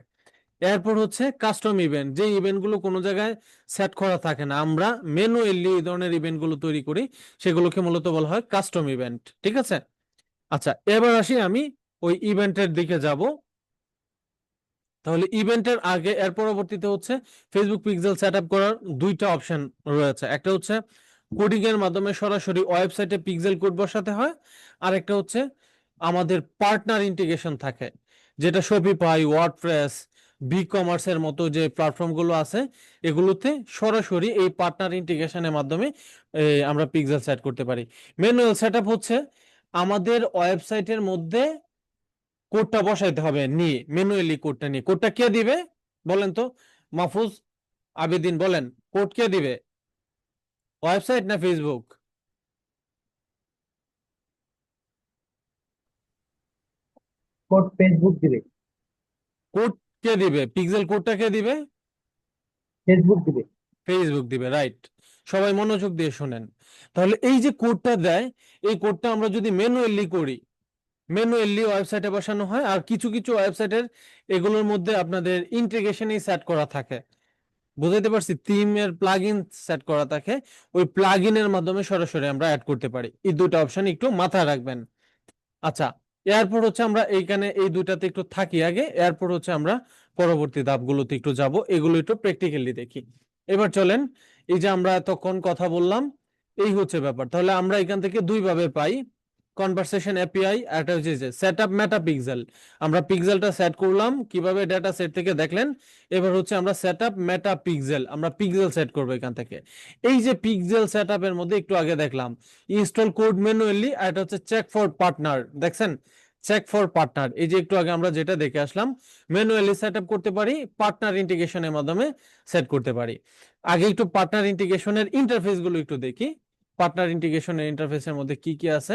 S1: এরপর হচ্ছে কাস্টম ইভেন্ট, যে ইভেন্ট গুলো কোনো জায়গায় সেট করা থাকে না, আমরা ম্যানুয়ালি এই ধরনের ইভেন্ট গুলো তৈরি করি, সেগুলোকে মূলত বলা হয় কাস্টম ইভেন্ট। ঠিক আছে? আচ্ছা, এবার আসি আমি ওই ইভেন্টের দিকে যাব। তাহলে ইভেন্টের আগে এর পরবর্তীতে হচ্ছে ফেসবুক পিক্সেল সেটআপ করার দুইটা অপশন রয়েছে। একটা হচ্ছে কোডিং এর মাধ্যমে সরাসরি ওয়েবসাইটে পিক্সেল কোড বসাতে হয়, আর একটা হচ্ছে আমাদের পার্টনার ইন্টিগ্রেশন থাকে, যেটা শপিফাই, ওয়ার্ডপ্রেস, বি কমার্স এর মতো যে প্ল্যাটফর্ম গুলো আছে এগুলোতে সরাসরি এই পার্টনার ইন্টিগ্রেশনের মাধ্যমে আমরা পিক্সেল সেট করতে পারি। ম্যানুয়াল সেটআপ হচ্ছে আমাদের ওয়েবসাইটের মধ্যে কোডটা বসাইতে হবে নিয়ে, ম্যানুয়ালি কোডটা নিয়ে। কোডটা কে দিবে বলেন তো? মাহফুজ, আবেদিন বলেন, কোড কে দিবে, ওয়েবসাইট না ফেসবুক?
S4: কোড ফেসবুক দিবে।
S1: কোড কে দিবে, পিক্সেল কোডটা কে দিবে?
S4: ফেসবুক দিবে।
S1: ফেসবুক দিবে, রাইট। সবাই মনোযোগ দিয়ে শুনেন। তাহলে এই যে কোডটা দেয়, এই কোডটা আমরা যদি ম্যানুয়ালি করি, ম্যানুয়ালি ওয়েবসাইটে বসানো হয়। আর কিছু কিছু ওয়েবসাইটের এগুলোর মধ্যে আপনাদের ইন্টিগ্রেশনই সেট করা থাকে, বুঝাইতে পারছি, থিমের প্লাগইন সেট করা থাকে, ওই প্লাগইনের মাধ্যমে সরাসরি আমরা অ্যাড করতে পারি। এই দুটো অপশন একটু মাথায় রাখবেন। আচ্ছা, এরপর হচ্ছে আমরা এইখানে এই দুইটাতে একটু থাকি আগে, এরপর হচ্ছে আমরা পরবর্তী ধাপগুলোতে একটু যাব, এগুলো একটু প্র্যাকটিক্যালি দেখি। এবার চলেন, এই যে আমরা এতক্ষণ কথা বললাম এই হচ্ছে ব্যাপার। তাহলে আমরা এখান থেকে দুই ভাবে পাই, কনভারসেশন এপিআই আর একটা হচ্ছে যে সেটআপ মেটা পিক্সেল। আমরা পিক্সেলটা সেট করলাম কিভাবে ডেটা সেট থেকে দেখলেন। এবার হচ্ছে আমরা সেটআপ মেটা পিক্সেল, আমরা পিক্সেল সেট করব এখান থেকে। এই যে পিক্সেল সেটআপের মধ্যে একটু আগে দেখলাম ইনস্টল কোড ম্যানুয়ালি, আর এটা হচ্ছে চেক ফর পার্টনার। দেখছেন, চেক ফর পার্টনার, এই যে একটু আগে আমরা যেটা দেখে আসলাম, ম্যানুয়ালি সেটআপ করতে পারি, পার্টনার ইন্টিগ্রেশনের মাধ্যমে সেট করতে পারি। আগে একটু পার্টনার ইন্টিগ্রেশনের ইন্টারফেস গুলো একটু দেখি। পার্টনার ইন্টিগ্রেশনের ইন্টারফেসের মধ্যে কি কি আছে,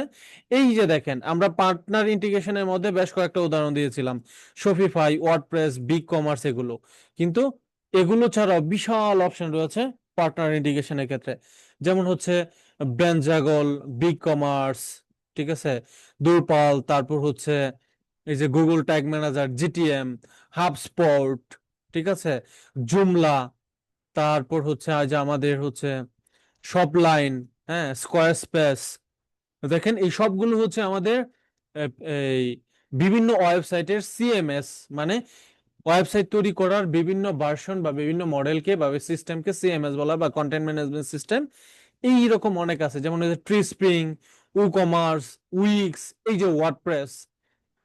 S1: এই যে দেখেন আমরা পার্টনার ইন্টিগ্রেশনের মধ্যে বেশ কয়েকটা উদাহরণ দিয়েছিলাম, শপিফাই, ওয়ার্ডপ্রেস, বিগ কমার্স এগুলো। কিন্তু এগুলো ছাড়াও বিশাল অপশন রয়েছে পার্টনার ইন্টিগ্রেশনের ক্ষেত্রে, যেমন হচ্ছে ব্যানজাগল, বিগ কমার্স, ঠিক আছে, দূরপাল, তারপর হচ্ছে এই যে Google tag manager, GTM, HubSpot, ঠিক আছে, জুমলা, তারপর হচ্ছে আজ আমাদের হচ্ছে শপলাইন, হ্যাঁ, স্কোয়ার স্পেস। দেখেন এই সবগুলো হচ্ছে আমাদের এই বিভিন্ন ওয়েবসাইটের সিএমএস, মানে ওয়েবসাইট তৈরি করার বিভিন্ন ভার্সন বা বিভিন্ন মডেলকে বা সিস্টেমকে সিএমএস বলা, বা কন্টেন্ট ম্যানেজমেন্ট সিস্টেম। এই রকম অনেক আছে, যেমন tree spring, e commerce, weeks, এই যে ওয়ার্ডপ্রেস।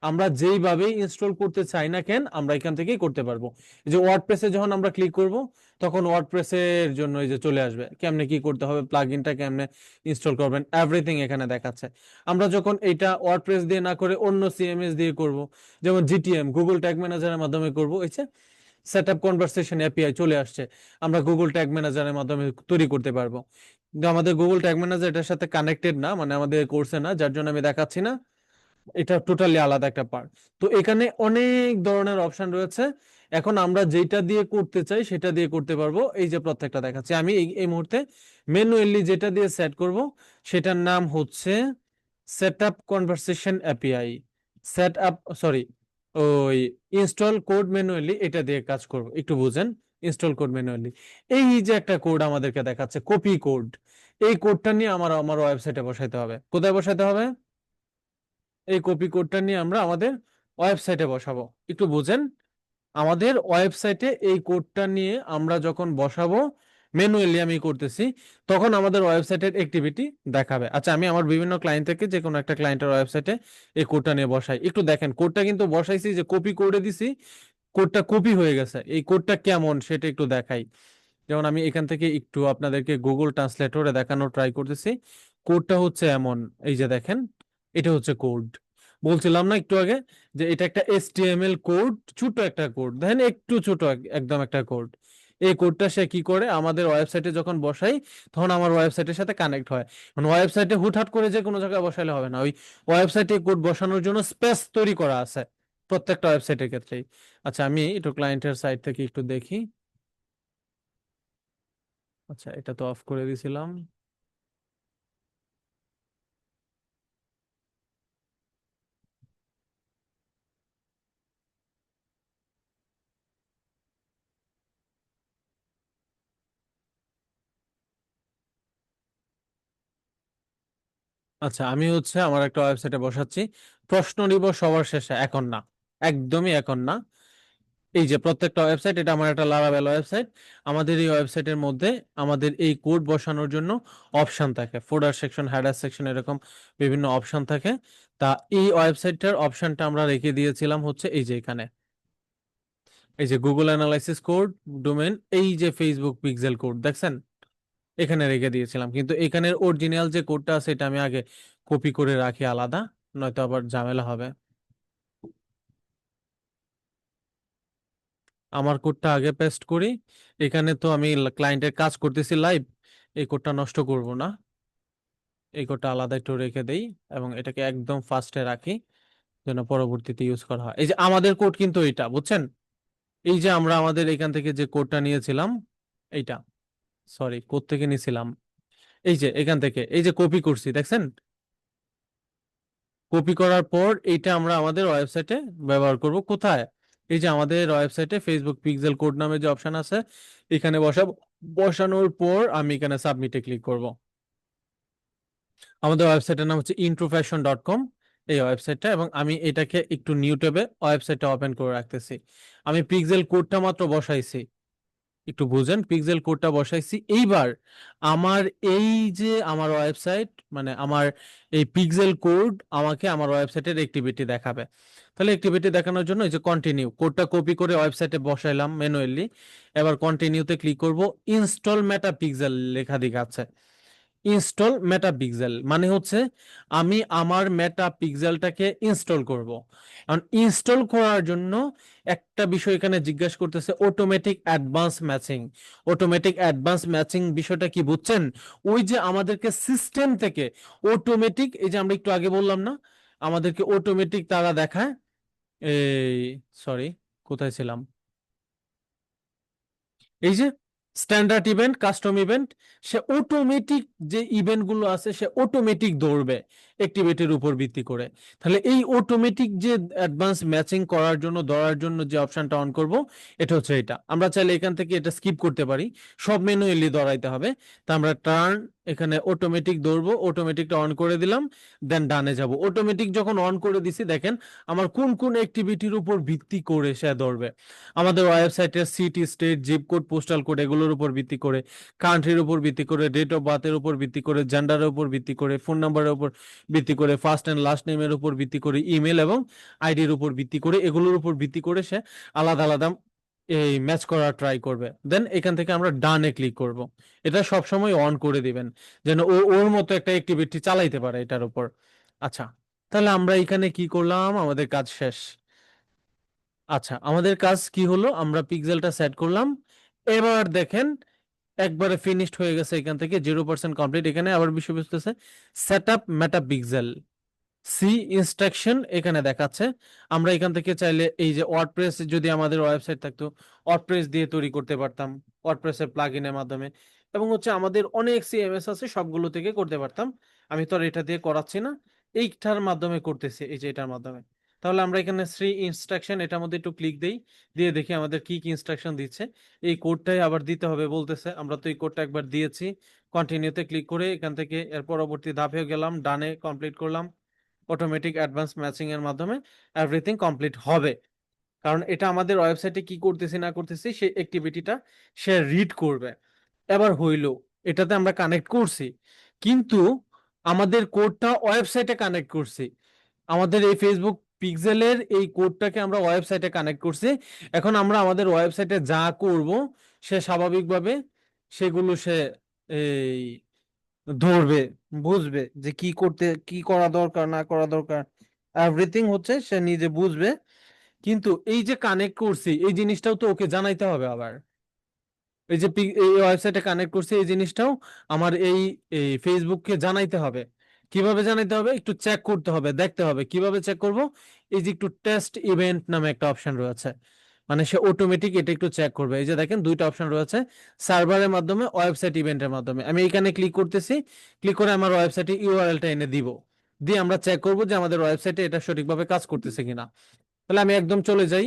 S1: আমরা যেইভাবে ইনস্টল করতে চাই না কেন আমরা এখান থেকেই করতে পারবো। এই যে ওয়ার্ডপ্রেসে যখন আমরা ক্লিক করব তখন ওয়ার্ডপ্রেসের জন্য এই যে চলে আসবে কেমনে কি করতে হবে, প্লাগইনটা কেমনে ইনস্টল করবেন, এভরিথিং এখানে দেখাচ্ছে। আমরা যখন এটা ওয়ার্ডপ্রেস দিয়ে না করে অন্য সিএমএস দিয়ে করব, যেমন জিটিএম, গুগল ট্যাগ ম্যানেজারের মাধ্যমে করব, এই যে সেটআপ কনভারসেশন এপিআই চলে আসছে, আমরা গুগল ট্যাগ ম্যানেজারের মাধ্যমে তৈরি করতে পারবো। কিন্তু আমাদের গুগল ট্যাগ ম্যানেজার এটার সাথে কানেক্টেড না, মানে আমাদের কোর্সে না, যার জন্য আমি দেখাচ্ছি না, এটা টোটালি আলাদা একটা পার্ট। তো এখানে অনেক ধরনের অপশন রয়েছে, এখন আমরা যেটা দিয়ে করতে চাই সেটা দিয়ে করতে পারবো। এই যে প্রত্যেকটা দেখাচ্ছি আমি এই মুহূর্তে ম্যানুয়ালি যেটা দিয়ে সেট করব সেটার নাম হচ্ছে setup conversation API, setup, sorry, ওই ইনস্টল কোড ম্যানুয়ালি, এটা দিয়ে কাজ করব। একটু বুঝেন, ইনস্টল কোড ম্যানুয়ালি। এই যে একটা কোড আমাদেরকে দেখাচ্ছে কপি কোড, এই কোডটা নিয়ে আমার আমার ওয়েবসাইটে বসাইতে হবে। কোথায় বসাইতে হবে? এই কপি কোডটা নিয়ে আমরা আমাদের ওয়েবসাইটে বসাবো। একটু বুঝেন, আমাদের ওয়েবসাইটে এই কোডটা নিয়ে আমরা যখন বসাবো, ম্যানুয়ালি আমি করতেছি, তখন আমাদের ওয়েবসাইটের অ্যাক্টিভিটি দেখাবে। আচ্ছা, আমি আমার বিভিন্ন ক্লায়েন্ট থেকে যে কোনো একটা ক্লায়েন্টের ওয়েবসাইটে এই কোডটা নিয়ে বসাই। একটু দেখেন, কোডটা কিন্তু বসাইছি, যে কপি করে দিছি, কোডটা কপি হয়ে গেছে। এই কোডটা কেমন সেটা একটু দেখাই। যেমন আমি এখান থেকে একটু আপনাদেরকে গুগল ট্রান্সলেটরে দেখানোর ট্রাই করতেছি। কোডটা হচ্ছে এমন, এই যে দেখেন, এটা হচ্ছে কোড। বলছিলাম না একটু আগে যে এটা একটা HTML কোড, ছোট একটা কোড, দেখেন একটু ছোট একদম একটা কোড। এই কোডটা সে কি করে আমাদের ওয়েবসাইটে যখন বসাই, তখন আমার ওয়েবসাইটের সাথে কানেক্ট হয়। মানে ওয়েবসাইটে হুটহাট করে যে কোনো জায়গায় বসাইলে হবে না, ওই ওয়েবসাইটে কোড বসানোর জন্য স্পেস তৈরি করা আছে প্রত্যেকটা ওয়েবসাইটের ক্ষেত্রেই। আচ্ছা, আমি একটু ক্লায়েন্টের সাইট থেকে একটু দেখি। আচ্ছা, এটা তো অফ করে দিয়েছিলাম। আচ্ছা, আমি হচ্ছে আমার একটা ওয়েবসাইটে বসাচ্ছি। প্রশ্ন নিব সবার শেষে, এখন না, একদমই এখন না। এই যে প্রত্যেকটা ওয়েবসাইট, এটা আমার একটা লারাভেল ওয়েবসাইট। আমাদের এই ওয়েবসাইটের মধ্যে আমাদের এই কোড বসানোর জন্য অপশন থাকে, ফোল্ডার সেকশন, হেডার সেকশন, এরকম বিভিন্ন অপশন থাকে। তা এই ওয়েবসাইটটার অপশনটা আমরা রেখে দিয়েছিলাম হচ্ছে এই যে এখানে, এই যে গুগল অ্যানালাইসিস কোড, ডোমেন, এই যে ফেসবুক পিক্সেল কোড দেখছেন, এখানে রেখে দিয়েছিলাম। কিন্তু এখানের অরিজিনাল যে কোডটা আছে এটা আমি আগে কপি করে রাখি আলাদা, নয়তো আবার ঝামেলা হবে। আমার কোডটা আগে পেস্ট করি। এখানে তো আমি ক্লায়েন্টের কাজ করতেছি লাইভ, এই কোডটা নষ্ট করব না। এই কোডটা আলাদা একটু রেখে দেই এবং এটাকে একদম ফার্স্টে রাখি, যেন পরবর্তীতে ইউজ করা হয়। এই যে আমাদের কোড কিন্তু এটা, বুঝছেন? এই যে আমরা আমাদের এখান থেকে যে কোডটা নিয়েছিলাম, এইটা, সরি, কোড থেকে নিয়েছিলাম, এই যে এখান থেকে, এই যে কপি করছি দেখছেন, কপি করার পর এইটা আমরা আমাদের ওয়েবসাইটে ব্যবহার করব। কোথায়? এই যে আমাদের ওয়েবসাইটে ফেসবুক পিক্সেল কোড নামে যে অপশন আছে, এখানে বসাবো। বসানোর পর আমি এখানে সাবমিটে ক্লিক করব। আমাদের ওয়েবসাইটের নাম হচ্ছে introfashion.com, এই ওয়েবসাইটটা। এবং আমি এটাকে একটু নিউ ট্যাবে ওয়েবসাইটটা ওপেন করে রাখতেছি। আমি পিক্সেল কোডটা মাত্র বসাইছি, একটু বুঝেন, পিক্সেল কোডটা বসাইছি। এইবার আমার এই যে আমার ওয়েবসাইট, মানে আমার এই পিক্সেল কোড আমাকে আমার ওয়েবসাইটের অ্যাক্টিভিটি দেখাবে। তাহলে অ্যাক্টিভিটি দেখানোর জন্য এই যে কন্টিনিউ, কোডটা কপি করে ওয়েবসাইটে বসাইলাম ম্যানুয়ালি। এবার কন্টিনিউতে ক্লিক করব। ইনস্টল মেটা পিক্সেল লেখা দেখাচ্ছে। ইনস্টল মেটা পিক্সেল মানে হচ্ছে আমি আমার মেটা পিক্সেলটাকে ইনস্টল করব। এখন ইনস্টল করার জন্য একটা বিষয় এখানে জিজ্ঞাসা করতেছে, automatic advance matching. Automatic advance matching বিষয়টা কি বুঝছেন? ওই যে আমাদেরকে সিস্টেম থেকে অটোমেটিক, এই যে আমরা একটু আগে বললাম না, আমাদেরকে অটোমেটিক তারা দেখায়। এই, সরি, কোথায় ছিলাম? এই যে স্ট্যান্ডার্ড ইভেন্ট, কাস্টম ইভেন্ট, সে অটোমেটিক যে ইভেন্ট গুলো আছে সে অটোমেটিক দৌড়বে অ্যাক্টিভিটির উপর ভিত্তি করে। তাহলে এই অটোমেটিক যে অ্যাডভান্স ম্যাচিং করার জন্য, ধরার জন্য যে অপশনটা অন করব, এটা হচ্ছে এটা। আমরা চাইলে এখান থেকে এটা স্কিপ করতে পারি, সব ম্যানুয়ালি ধরাইতে হবে। তা আমরা টার্ন, এখানে অটোমেটিক দৌড়বো, অটোমেটিকটা অন করে দিলাম, দেন ডানে যাব। অটোমেটিক যখন অন করে দিছি, দেখেন আমার কোন কোন অ্যাক্টিভিটির উপর ভিত্তি করে সে ধরবে। আমাদের ওয়েবসাইটের city, state, zip code, postal code, এগুলোর উপর ভিত্তি করে, কান্ট্রির উপর ভিত্তি করে, ডেট অফ বার্থের উপর ভিত্তি করে, জেন্ডারের উপর ভিত্তি করে, ফোন নাম্বারের উপর ভিত্তি করে, ফার্স্ট এন্ড লাস্ট নেমের উপর ভিত্তি করে, ইমেল এবং আইডির উপর ভিত্তি করে, এগুলোর উপর ভিত্তি করে সে আলাদা আলাদা এই ম্যাচ করার ট্রাই করবে। দেন এখান থেকে আমরা ডানে ক্লিক করব। এটা সব সময় অন করে দিবেন, যেন ও ওর মতো একটা অ্যাক্টিভিটি চালাইতে পারে এটার উপর। আচ্ছা, তাহলে আমরা এখানে কি করলাম? আমাদের কাজ শেষ। আচ্ছা, আমাদের কাজ কি হলো? আমরা পিক্সেলটা সেট করলাম। এবার দেখেন একবারে ফিনিশড হয়ে গেছে, এখান থেকে 0% কমপ্লিট। এখানে আবার বিষয় বুঝতেছে set up Meta pixel, C instruction এখানে দেখাচ্ছে। আমরা এখান থেকে চাইলে এই যে ওয়ার্ডপ্রেস, যদি আমাদের ওয়েবসাইট থাকতো, ওয়ার্ডপ্রেস দিয়ে তৈরি করতে পারতাম, ওয়ার্ডপ্রেসের প্লাগইনের মাধ্যমে। এবং হচ্ছে আমাদের অনেক সিএমএস আছে, সবগুলো থেকে করতে পারতাম। আমি তো আর এটা দিয়ে করাচ্ছি না, এইটার মাধ্যমে করতেছি, এই যে এটার মাধ্যমে। তাহলে আমরা এখানে থ্রি ইনস্ট্রাকশন এটার মধ্যে একটু ক্লিক দেই, দিয়ে দেখি আমাদের কি কি ইনস্ট্রাকশন দিচ্ছে। এই কোডটাই আবার দিতে হবে বলতেছে, আমরা তো এই কোডটা একবার দিয়েছি। কন্টিনিউতে ক্লিক করে এখান থেকে এর পরবর্তী ধাপে গেলাম, ডানে কমপ্লিট করলাম। অটোমেটিক অ্যাডভান্স ম্যাচিং এর মাধ্যমে এভরিথিং কমপ্লিট হবে, কারণ এটা আমাদের ওয়েবসাইটে কি করতেছি না করতেছি সেই অ্যাক্টিভিটিটা সে রিড করবে। এবার হইলো, এটাতে আমরা কানেক্ট করছি, কিন্তু আমাদের কোডটা ওয়েবসাইটে কানেক্ট করছি। আমাদের এই ফেসবুক পিক্সেলের এই কোডটাকে আমরা ওয়েবসাইটে কানেক্ট করছি। এখন আমরা আমাদের ওয়েবসাইটে যা করব সে স্বাভাবিকভাবে সেগুলো সে এই ধরবে, বুঝবে যে কি করতে কি করা দরকার না করা দরকার, এভরিথিং হচ্ছে সে নিজে বুঝবে। কিন্তু এই যে কানেক্ট করছি এই জিনিসটাও তো ওকে জানাইতে হবে আবার। এই যে এই ওয়েবসাইটে কানেক্ট করছি এই জিনিসটাও আমার এই এই ফেসবুককে জানাইতে হবে। কিভাবে জানাইতে হবে, একটু চেক করতে হবে, দেখতে হবে কিভাবে চেক করব। এই যে একটু টেস্ট ইভেন্ট নামে একটা অপশন রয়েছে, মানে সে অটোমেটিক এটা একটু চেক করবে। এই যে দেখেন দুইটা অপশন রয়েছে, সার্ভারের মাধ্যমে, ওয়েবসাইট ইভেন্টের মাধ্যমে। আমি এখানে ক্লিক করতেছি, ক্লিক করে আমার ওয়েবসাইটে ইউআরএলটা এনে দিব, দিয়ে আমরা চেক করব যে আমাদের ওয়েবসাইটে এটা সঠিকভাবে কাজ করতেছে কিনা। তাহলে আমি একদম চলে যাই,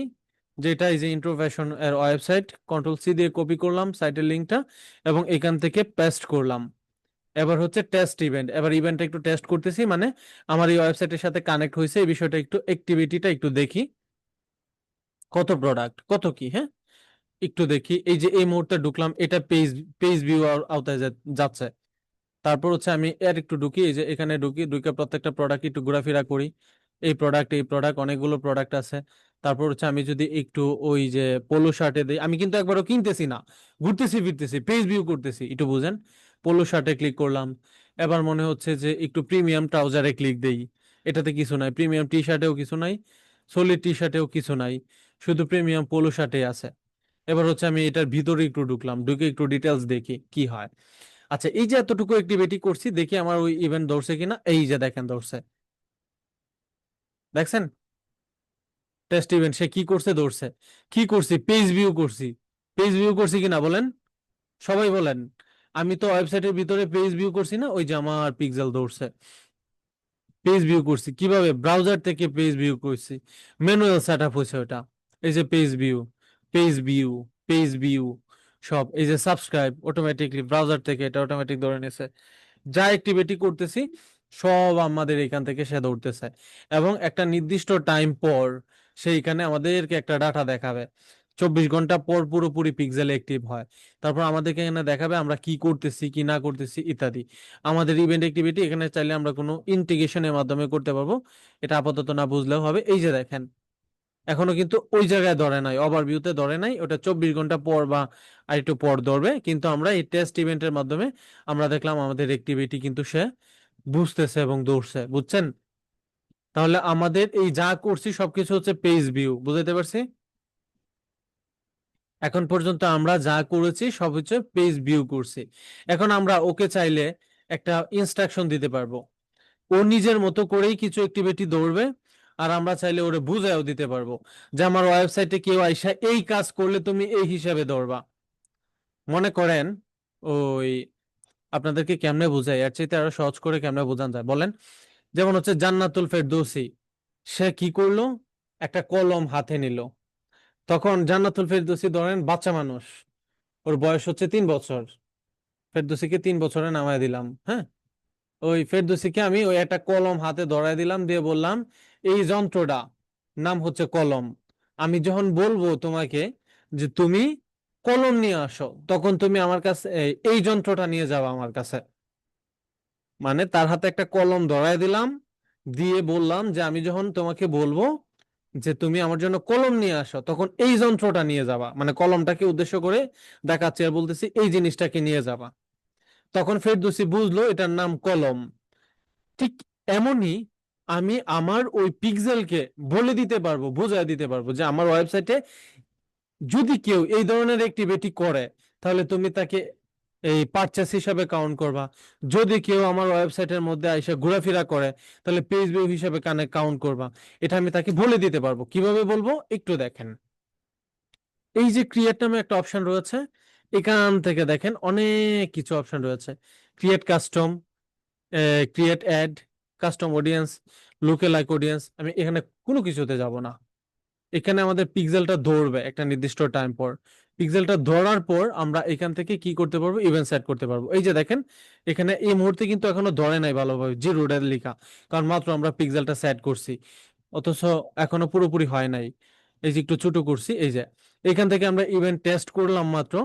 S1: যেটা এই যে ইন্ট্রোভেশন এর ওয়েবসাইট, কন্ট্রোল-সি দিয়ে কপি করলাম সাইটের লিঙ্কটা এবং এখান থেকে পেস্ট করলাম। এবার হচ্ছে টেস্ট ইভেন্ট, এবার ইভেন্টটা একটু টেস্ট করতেছি, মানে আমার এই ওয়েবসাইটের সাথে কানেক্ট হয়েছে এই বিষয়টা, একটু অ্যাক্টিভিটিটা একটু দেখি, কত প্রোডাক্ট কত কি। হ্যাঁ, একটু দেখি। এই যে এই মুহূর্তে ঢুকলাম, এটা পেজ পেজ ভিউ আওতায় যাচ্ছে। তারপর হচ্ছে আমি এর একটু ঢুকি, এই যে এখানে ঢুকি, ঢুকে প্রত্যেকটা প্রোডাক্ট একটু ঘোরাফেরা করি। এই প্রোডাক্ট অনেকগুলো প্রোডাক্ট আছে। তারপর হচ্ছে আমি যদি একটু ওই যে পোলো শার্টে দিই, আমি কিন্তু একবারও কিনতেছি না, ঘুরতেছি ফিরতেছি, পেজ ভিউ করতেছি, একটু বুঝেন। পোলো শার্টে ক্লিক করলাম। এবার মনে হচ্ছে যে একটু প্রিমিয়াম ট্রাউজারে ক্লিক দেই, এটাতে কিছু নাই, প্রিমিয়াম টি শার্টেও কিছু নাই, সলিড টি শার্টেও কিছু নাই, শুধু প্রিমিয়াম পোলো শার্টে আছে। এবার হচ্ছে আমি এটার ভিতরে একটু ঢুকলাম, ঢুকে একটু ডিটেলস দেখি কি হয়। আচ্ছা, এই যে এতটুকু অ্যাক্টিভিটি করছি, দেখি আমার ওই ইভেন্ট ধরছে কিনা। এই যে দেখেন ধরছে, দেখছেন টেস্ট ইভেন্ট সে কি করছে, ধরছে। কি করছি, পেজ ভিউ করছি। পেজ ভিউ করছি কিনা বলেন, সবাই বলেন। আমি তো ওয়েবসাইটের ভিতরে পেজ ভিউ করছি না, ওই যে আমার পিক্সেল ধরছে। পেজ ভিউ করছি কিভাবে, ব্রাউজার থেকে পেজ ভিউ করছি, ম্যানুয়াল সেটআপ হয়েছে ওটা। এই যে page view, page view, page view সব। এই যে সাবস্ক্রাইব, অটোমেটিকলি ব্রাউজার থেকে এটা অটোমেটিক ধরে নিছে। যা অ্যাক্টিভিটি করতেছি সব আমাদের এখান থেকে সে ধরতেছে, এবং একটা নির্দিষ্ট টাইম পর সেইখানে আমাদেরকে একটা ডাটা দেখাবে। 24 ঘন্টা পর পুরোপুরি পিক্সেল অ্যাক্টিভ হয়। তারপর আমাদেরকে এখানে দেখাবে আমরা কি করতেছি কি না করতেছি ইত্যাদি। আমাদের ইভেন্ট অ্যাক্টিভিটি এখানে চাইলে আমরা কোনো ইন্টিগ্রেশনের মাধ্যমে করতে পারবো, এটা আপাতত না বুঝলেও হবে। এই যে দেখেন এখনো কিন্তু ওই জায়গায় ধরে নাই, ওভারভিউতে ধরে নাই, ওটা 24 ঘন্টা পর বা আরেকটু পর ধরবে। কিন্তু আমরা এই টেস্ট ইভেন্টের মাধ্যমে আমরা দেখলাম আমাদের অ্যাক্টিভিটি কিন্তু সে বুঝতেছে এবং দৌড়ছে, বুঝছেন। তাহলে আমাদের এই যা করছি সবকিছু হচ্ছে পেজ ভিউ, বুঝতে পারছি। এখন পর্যন্ত আমরা যা করেছি সব হচ্ছে পেজ ভিউ করছি। এখন আমরা ওকে চাইলে একটা ইনস্ট্রাকশন দিতে পারবো, ও নিজের মতো করেই কিছু অ্যাক্টিভিটি দৌড়বে, আর আমরা চাইলে ওরে বুঝাইও দিতে পারবো যে আমার ওয়েবসাইটে কেউ আইসা এই কাজ করলে তুমি এই হিসাবে দৌড়বা। মনে করেন ওই আপনাদেরকে কেমনে বুঝাই, এর চাইতে আরো সহজ করে কেমনে বোঝান যায় বলেন। যেমন হচ্ছে জান্নাতুল ফেরদৌসী, সে কি করলো, একটা কলম হাতে নিল। তখন জান্নাতুল ফেরদৌসী ধরেন বাচ্চা মানুষ, ওর বয়স হচ্ছে 3 বছর। ফেরদৌসীকে 3 বছরে নামায় দিলাম। হ্যাঁ, ওই ফেরদৌসীকে আমি ওই একটা কলম হাতে ধরায় দিলাম, দিয়ে বললাম এই যন্ত্রটা নাম হচ্ছে কলম। আমি যখন বলবো তোমাকে যে তুমি কলম নিয়ে আসো, তখন তুমি আমার কাছে এই যন্ত্রটা নিয়ে যাও আমার কাছে। মানে তার হাতে একটা কলম ধরায় দিলাম, দিয়ে বললাম যে আমি যখন তোমাকে বলবো যে তুমি আমার জন্য কলম নিয়ে আসো, তখন এই যন্ত্রটা নিয়ে যাবা, মানে কলমটাকে উদ্দেশ্য করে দেখাচ্ছি আর বলতেছি এই জিনিসটাকে নিয়ে যাবা। তখন ফেরদৌসী বুঝলো এটার নাম কলম। ঠিক এমনই আমি আমার ওই পিক্সেলকে বলে দিতে পারবো, বুঝাই দিতে পারবো যে আমার ওয়েবসাইটে যদি কেউ এই ধরনের অ্যাক্টিভিটি করে তাহলে তুমি তাকে এই পারচেস হিসাবে কাউন্ট করবা। যদি কেউ আমার ওয়েবসাইটের মধ্যে এসে ঘোরাফেরা করে তাহলে পেজ ভিউ হিসাবে কাউন্ট করবা। এটা আমি তাকে বলে দিতে পারবো। কিভাবে বলবো একটু দেখেন। এই যে ক্রিয়েট নামে একটা অপশন রয়েছে, এখান থেকে দেখেন অনেক কিছু অপশন রয়েছে। Create custom, create add, custom audience, লুকে লাইক অডিয়েন্স, আমি এখানে কোনো কিছুতে যাব না। এখানে আমাদের পিক্সেলটা দৌড়বে একটা নির্দিষ্ট টাইম পর। পিক্সেলটা ধরার পর আমরা এখান থেকে কি করতে পারবো, ইভেন্ট সেট করতে পারবো। এই যে দেখেন এখানে এই মুহূর্তে কিন্তু এখনো ধরে নাই ভালোভাবে, জিরো ডের লেখা, কারণ মাত্র আমরা পিক্সেলটা সেট করছি, অথচ এখনো পুরোপুরি হয় নাই। এই যে একটু ছোট করছি, এই যে এখান থেকে আমরা ইভেন্ট টেস্ট করলাম মাত্র।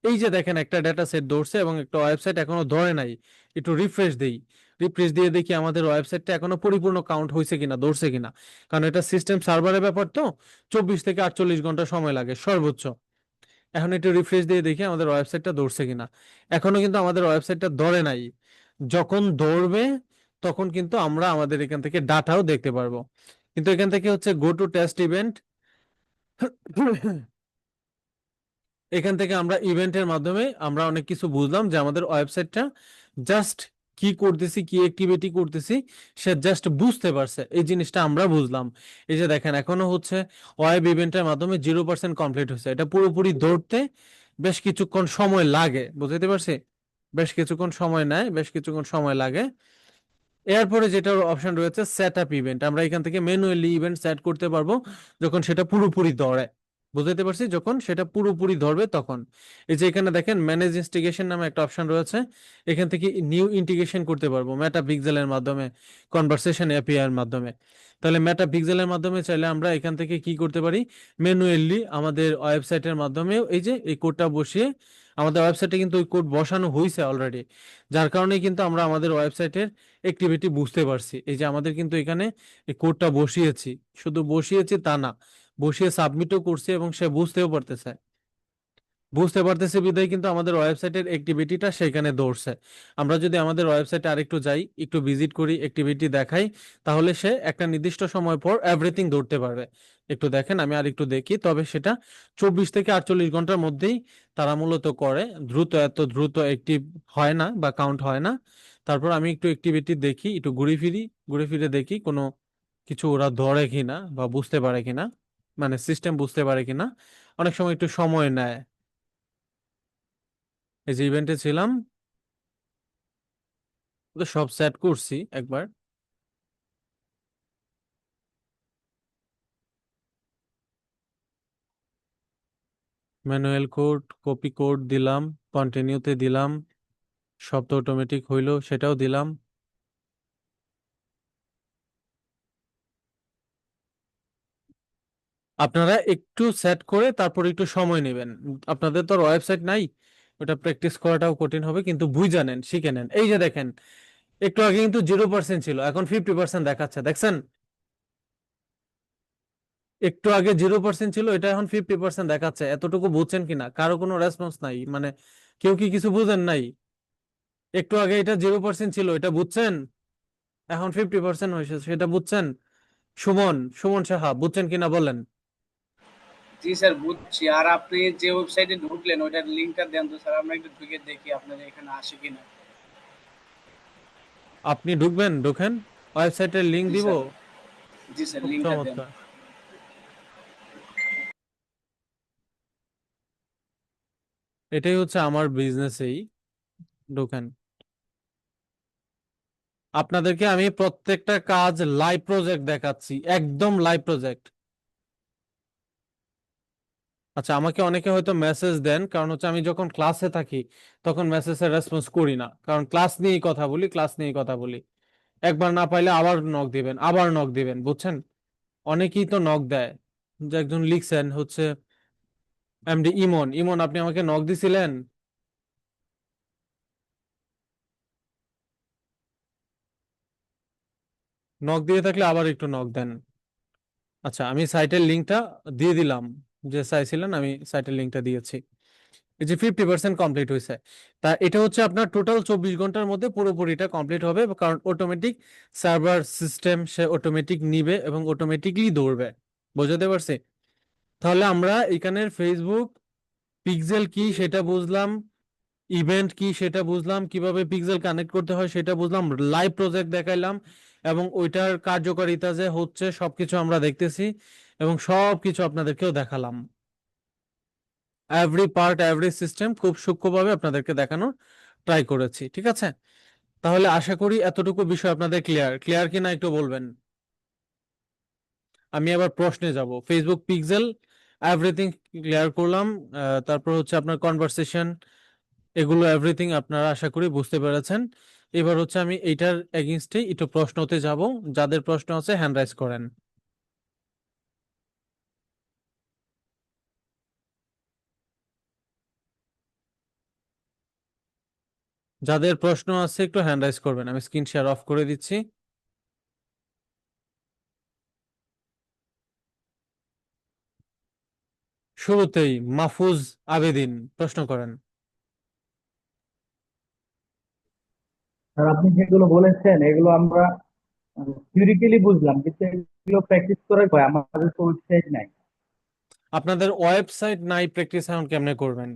S1: এই যে দেখেন একটা ডেটা সেট ধরছে এবং একটা ওয়েবসাইট এখনো ধরে নাই। একটু রিফ্রেশ দেই, রিফ্রেশ দিয়ে দেখি আমাদের ওয়েবসাইটটা এখনো পরিপূর্ণ কাউন্ট হয়েছে কিনা, ধরছে কিনা। কারণ এটা সিস্টেম সার্ভারের ব্যাপার তো, 24 থেকে 48 ঘন্টা সময় লাগে সর্বোচ্চ। এখন একটু রিফ্রেশ দিয়ে দেখি আমাদের ওয়েবসাইটটা ধরছে কিনা। এখনো কিন্তু আমাদের ওয়েবসাইটটা ধরে নাই। যখন ধরবে তখন কিন্তু আমরা আমাদের এখান থেকে ডাটাও দেখতে পারবো। কিন্তু এখান থেকে হচ্ছে গো টু টেস্ট ইভেন্ট, এখান থেকে আমরা ইভেন্টের মাধ্যমে আমরা অনেক কিছু বুঝলাম যে আমাদের ওয়েবসাইটটা জাস্ট কি করতেছি, কি অ্যাক্টিভিটি করতেছি, সে জাস্ট বুঝতে পারছে, এই জিনিসটা আমরা বুঝলাম। এই যে দেখেন এখনো হচ্ছে ওয়েব ইভেন্টের মাধ্যমে 0% কমপ্লিট হয়েছে। এটা পুরোপুরি ধরতে বেশ কিছুক্ষণ সময় লাগে, বুঝতে পারছি, বেশ কিছুক্ষণ সময় নেয়, বেশ কিছুক্ষণ সময় লাগে। এরপরে যেটা অপশন রয়েছে সেট আপ ইভেন্ট, আমরা এখান থেকে ম্যানুয়ালি ইভেন্ট সেট করতে পারবো যখন সেটা পুরোপুরি ধরে। বুঝতে পারছি, যখন সেটা পুরোপুরি ধরবে তখন। এই যে এখানে দেখেন ম্যানেজ ইন্টিগ্রেশন নামে একটা অপশন রয়েছে, এখান থেকে নিউ ইন্টিগ্রেশন করতে পারবো মেটা পিক্সেলের মাধ্যমে, কনভারসেশন এপিআই এর মাধ্যমে। তাহলে মেটা পিক্সেলের মাধ্যমে চাইলে আমরা এখান থেকে কি করতে পারি, ম্যানুয়ালি আমাদের ওয়েবসাইটের মাধ্যমেও এই যে এই কোডটা বসিয়ে, আমাদের ওয়েবসাইটে কিন্তু ওই কোড বসানো হয়েছে অলরেডি, যার কারণে কিন্তু আমরা আমাদের ওয়েবসাইটের অ্যাক্টিভিটি বুঝতে পারছি। এই যে আমাদের কিন্তু এখানে এই কোডটা বসিয়েছি, শুধু বসিয়েছি তা না, বসিয়ে সাবমিটও করছি এবং সে বুঝতে পারতেছে বিধায় কিন্তু আমাদের ওয়েবসাইটের অ্যাক্টিভিটিটা সেখানে দৌড়ছে। আমরা যদি আমাদের ওয়েবসাইটে আরেকটু যাই, একটু ভিজিট করি, অ্যাক্টিভিটি দেখাই, তাহলে সে একটা নির্দিষ্ট সময় পর এভরিথিং ধরতে পারবে। একটু দেখেন, আমি আরেকটু দেখি, তবে সেটা 24 থেকে 48 ঘন্টার মধ্যেই তারা মূলত করে। দ্রুত, এত দ্রুত অ্যাক্টিভ হয় না বা কাউন্ট হয় না। তারপর আমি একটু অ্যাক্টিভিটি দেখি, একটু ঘুরে ফিরে দেখি কোনো কিছু ওরা ধরে কিনা বা বুঝতে পারে কিনা, মানে সিস্টেম বুঝতে পারে কিনা। অনেক সময় একটু সময় নেয়। এই যে ইভেন্টে ছিলাম, তো সব সেট করছি একবার। ম্যানুয়াল কোড, কপি কোড দিলাম, কন্টিনিউতে দিলাম, সব তো অটোমেটিক হইলো, সেটাও দিলাম। আপনারা একটু সেট করে তারপর একটু সময় নেবেন। আপনাদের তো ওয়েবসাইট নাই, ওটা প্র্যাকটিস করাটাও কঠিন হবে, কিন্তু বুঝে নেন, শিখে নেন। এই যে দেখেন একটু আগে কিন্তু 0% ছিল, এখন 50% দেখাচ্ছে, দেখছেন? একটু আগে 0% ছিল, এটা এখন 50% দেখাচ্ছে। এতটুকু বুঝছেন কিনা, কারো কোনো রেসপন্স নাই, মানে কেউ কি কিছু বুঝেন নাই? একটু আগে এটা 0% ছিল, এটা বুঝছেন? এখন 50% হয়েছে, সেটা বুঝছেন? সুমন সাহা, বুঝছেন কিনা বলেন?
S3: জি স্যার, বুঝছি। আর আপনি যে ওয়েবসাইটে ঢুকলেন ওইটার লিঙ্কটা দেন তো স্যার, আমরা একটু ঢুকে দেখি আপনাদের এখানে আসে কিনা।
S1: আপনি ঢুকবেন, ঢোকেন, ওয়েবসাইটের লিংক
S3: জি
S1: দিব।
S3: স্যার, জি স্যার,
S1: খুব
S3: লিঙ্কটা দেন।
S1: চমৎকার। এটাই হচ্ছে আমার বিজনেসেই, ঢোকেন। আপনাদেরকে আমি প্রত্যেকটা কাজ লাইভ প্রজেক্ট দেখাচ্ছি, একদম লাইভ প্রজেক্ট। আচ্ছা, আমাকে অনেকে হয়তো মেসেজ দেন, কারণ হচ্ছে আমি যখন ক্লাসে থাকি তখন মেসেজের রেসপন্স করি না, কারণ ক্লাস নিয়েই কথা বলি। একবার না পাইলে আবার নক দিবেন, আবার নক দিবেন, বুঝছেন? অনেকেই তো নক দেয়। যে একজন লিখছেন হচ্ছে এমডি ইমন, ইমন আপনি আমাকে নক দিছিলেন? নক দিয়ে থাকলে আবার একটু নক দেন। আচ্ছা, আমি সাইটের লিঙ্কটা দিয়ে দিলাম, যে চাইছিলেন আমি সাইটের লিঙ্কটা দিয়েছি। এই যে 50% কমপ্লিট হয়েছে, তা এটা হচ্ছে আপনার টোটাল 24 ঘন্টার মধ্যে পুরোপুরিটা কমপ্লিট হবে, কারণ অটোমেটিক সার্ভার সিস্টেম সে অটোমেটিক নিবে এবং অটোমেটিকলি দৌড়বে। বুঝতে পারছি? তাহলে আমরা এখানের ফেসবুক পিক্সেল কি সেটা বুঝলাম, ইভেন্ট কি সেটা বুঝলাম, কিভাবে পিক্সেল কানেক্ট করতে হয় সেটা বুঝলাম, লাইভ প্রজেক্ট দেখাইলাম, এবং ওইটার কার্যকারিতা যে হচ্ছে সবকিছু আমরা দেখতেছি, এবং সবকিছু আপনাদেরকেও দেখালাম। এভরি পার্ট, এভরি সিস্টেম খুব সূক্ষ্মভাবে আপনাদেরকে দেখানোর ট্রাই করেছি, ঠিক আছে? তাহলে আশা করি এতটুকু বিষয় আপনাদের ক্লিয়ার কিনা একটু বলবেন। আমি আবার প্রশ্নে যাব। ফেসবুক পিক্সেল এভরিথিং ক্লিয়ার করলাম। তারপর হচ্ছে আপনার কনভারসেশন, এগুলো এভরিথিং আপনারা আশা করি বুঝতে পেরেছেন। এবার হচ্ছে আমি এইটার এগেইনস্টে একটু প্রশ্নতে যাব। যাদের প্রশ্ন আছে হ্যান্ড রাইজ করেন। যাদের প্রশ্ন আছে একটু হ্যান্ড রাইজ করবেন। আমি স্ক্রিন শেয়ার অফ করে দিচ্ছি। শুরুতেই মাহফুজ আবেদিন প্রশ্ন করেন।
S4: আর আপনি যেগুলো বলেছেন এগুলো আমরা থিওরিক্যালি বুঝলাম, কিন্তু এগুলো প্র্যাকটিস করার ভয়, আমাদের তো ওয়েবসাইট নাই।
S1: আপনাদের ওয়েবসাইট নাই, প্র্যাকটিস এখন কেমনে করবেন?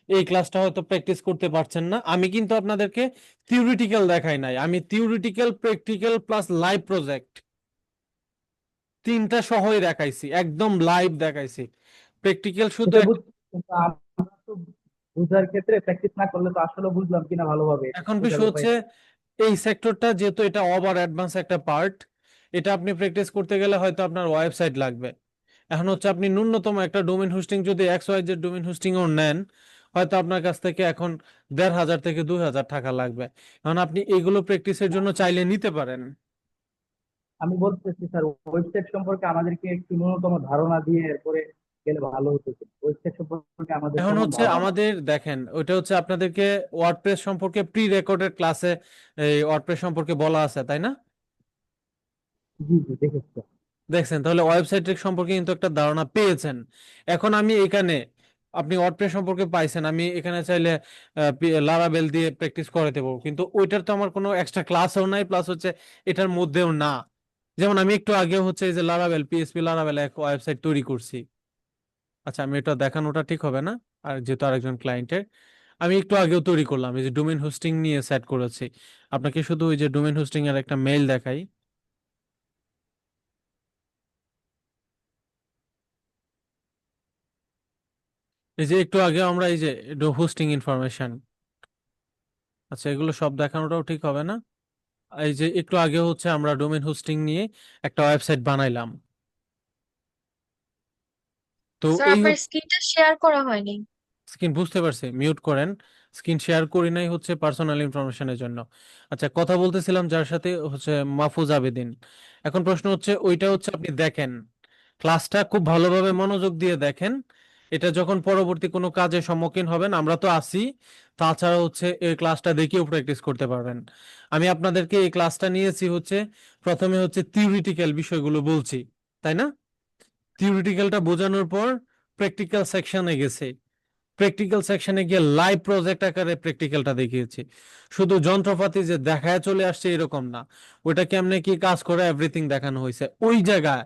S1: এই ক্লাসটা হয়তো প্র্যাকটিস করতে পারছেন না। আমি কিন্তু আপনাদেরকে থিওরিটিক্যাল দেখাই নাই, আমি theoretical, practical plus live project তিনটা সহই দেখাইছি, একদম লাইভ দেখাইছি। প্র্যাকটিক্যাল শুধু
S4: সেটা কিন্তু আমরা তো বোঝার ক্ষেত্রে প্র্যাকটিস না করলে তো আসলে বুঝলাম কিনা ভালোভাবে এটা
S1: এখন
S4: বোঝার
S1: বিষয়
S4: উপায়
S1: হচ্ছে
S4: নেই।
S1: এই সেক্টরটা যেহেতু এটা ওভার অ্যাডভান্স একটা পার্ট, এটা আপনি প্র্যাকটিস করতে গেলে হয়তো আপনার ওয়েবসাইট লাগবে। এখন হচ্ছে আপনি ন্যূনতম একটা ডোমেইন হোস্টিং যদি XYZ ডোমেইন হোস্টিং ও নেন, হয়তো আপনার কাছ থেকে এখন 1,500 থেকে 2,000 টাকা লাগবে। এখন আপনি এগুলো প্র্যাকটিসের জন্য চাইলে নিতে পারেন।
S4: আমি বলতেছি স্যার, ওয়েবসাইট সম্পর্কে আমাদেরকে একটু ন্যূনতম ধারণা দিয়ে এরপরে গেলে ভালো হতো। ওয়েবসাইট সম্পর্কে আমাদের
S1: এখন
S4: তেমন
S1: হচ্ছে
S4: ধারণা নেই।
S1: আমাদের দেখেন, ওইটা হচ্ছে আপনাদেরকে ওয়ার্ডপ্রেস সম্পর্কে প্রি রেকর্ডেড ক্লাসে এই ওয়ার্ডপ্রেস সম্পর্কে বলা আছে, তাই না?
S4: জি জি, দেখেছি।
S1: দেখছেন, তাহলে ওয়েবসাইট সম্পর্কে কিন্তু একটা ধারণা পেয়েছেন। এখন আমি এখানে, আপনি ওয়ার্ডপ্রেস সম্পর্কে পাইছেন, আমি এখানে চাইলে লারাবেল দিয়ে প্র্যাকটিস করাতে পারবো, কিন্তু ওইটার তো আমার কোনো এক্সট্রা ক্লাসও নাই, প্লাস হচ্ছে এটার মধ্যেও না। যেমন আমি একটু আগে হচ্ছে এই যে লারাবেল, PHP লারাবেল এক ওয়েবসাইট তৈরি করছি। আচ্ছা, আমি এটা দেখানোটা ঠিক হবে না, আর যেহেতু আরেকজন ক্লায়েন্টের, আমি একটু আগেও তৈরি করলাম, এই যে ডোমেইন হোস্টিং নিয়ে সেট করেছি। আপনাকে শুধু ওই যে ডোমেইন হোস্টিং এর একটা মেইল দেখাই। এই যে একটু আগে আমরা এই যে হোস্টিং ইনফরমেশন, আচ্ছা এগুলো সব দেখানোটাও ঠিক হবে না। এই যে একটু আগে হচ্ছে আমরা ডোমেইন হোস্টিং নিয়ে একটা ওয়েবসাইট বানাইলাম। তো
S5: স্যার
S1: এই
S5: আপনার স্ক্রিনটা শেয়ার করা হয়নি।
S1: স্ক্রিন বুঝতে পারছি, মিউট করেন। স্ক্রিন শেয়ার করি নাই হচ্ছে পার্সোনাল ইনফরমেশনের জন্য। আচ্ছা, কথা বলতেছিলাম যার সাথে হচ্ছে মাহফুজ আবেদিন। এখন প্রশ্ন হচ্ছে ওইটা হচ্ছে আপনি দেখেন, ক্লাসটা খুব ভালোভাবে মনোযোগ দিয়ে দেখেন। এটা যখন পরবর্তী কোনো কাজে সম্মুখীন হবেন, আমরা তো আছি, তাছাড়া হচ্ছে এই ক্লাসটা দেখেও প্র্যাকটিস করতে পারবেন। আমি আপনাদেরকে এই ক্লাসটা নিয়েছি হচ্ছে, প্রথমে হচ্ছে থিওরিটিক্যাল বিষয়গুলো বলছি, তাই না? থিওরিটিক্যালটা বোঝানোর পর প্র্যাকটিক্যাল সেকশনে গেছে, প্র্যাকটিক্যাল সেকশনে গিয়ে লাইভ প্রজেক্ট আকারে প্র্যাকটিক্যালটা দেখিয়েছি। শুধু যন্ত্রপাতি যে দেখায় চলে আসছে এরকম না, ওটা কেমনে কি কাজ করে এভরিথিং দেখানো হয়েছে। ওই জায়গায়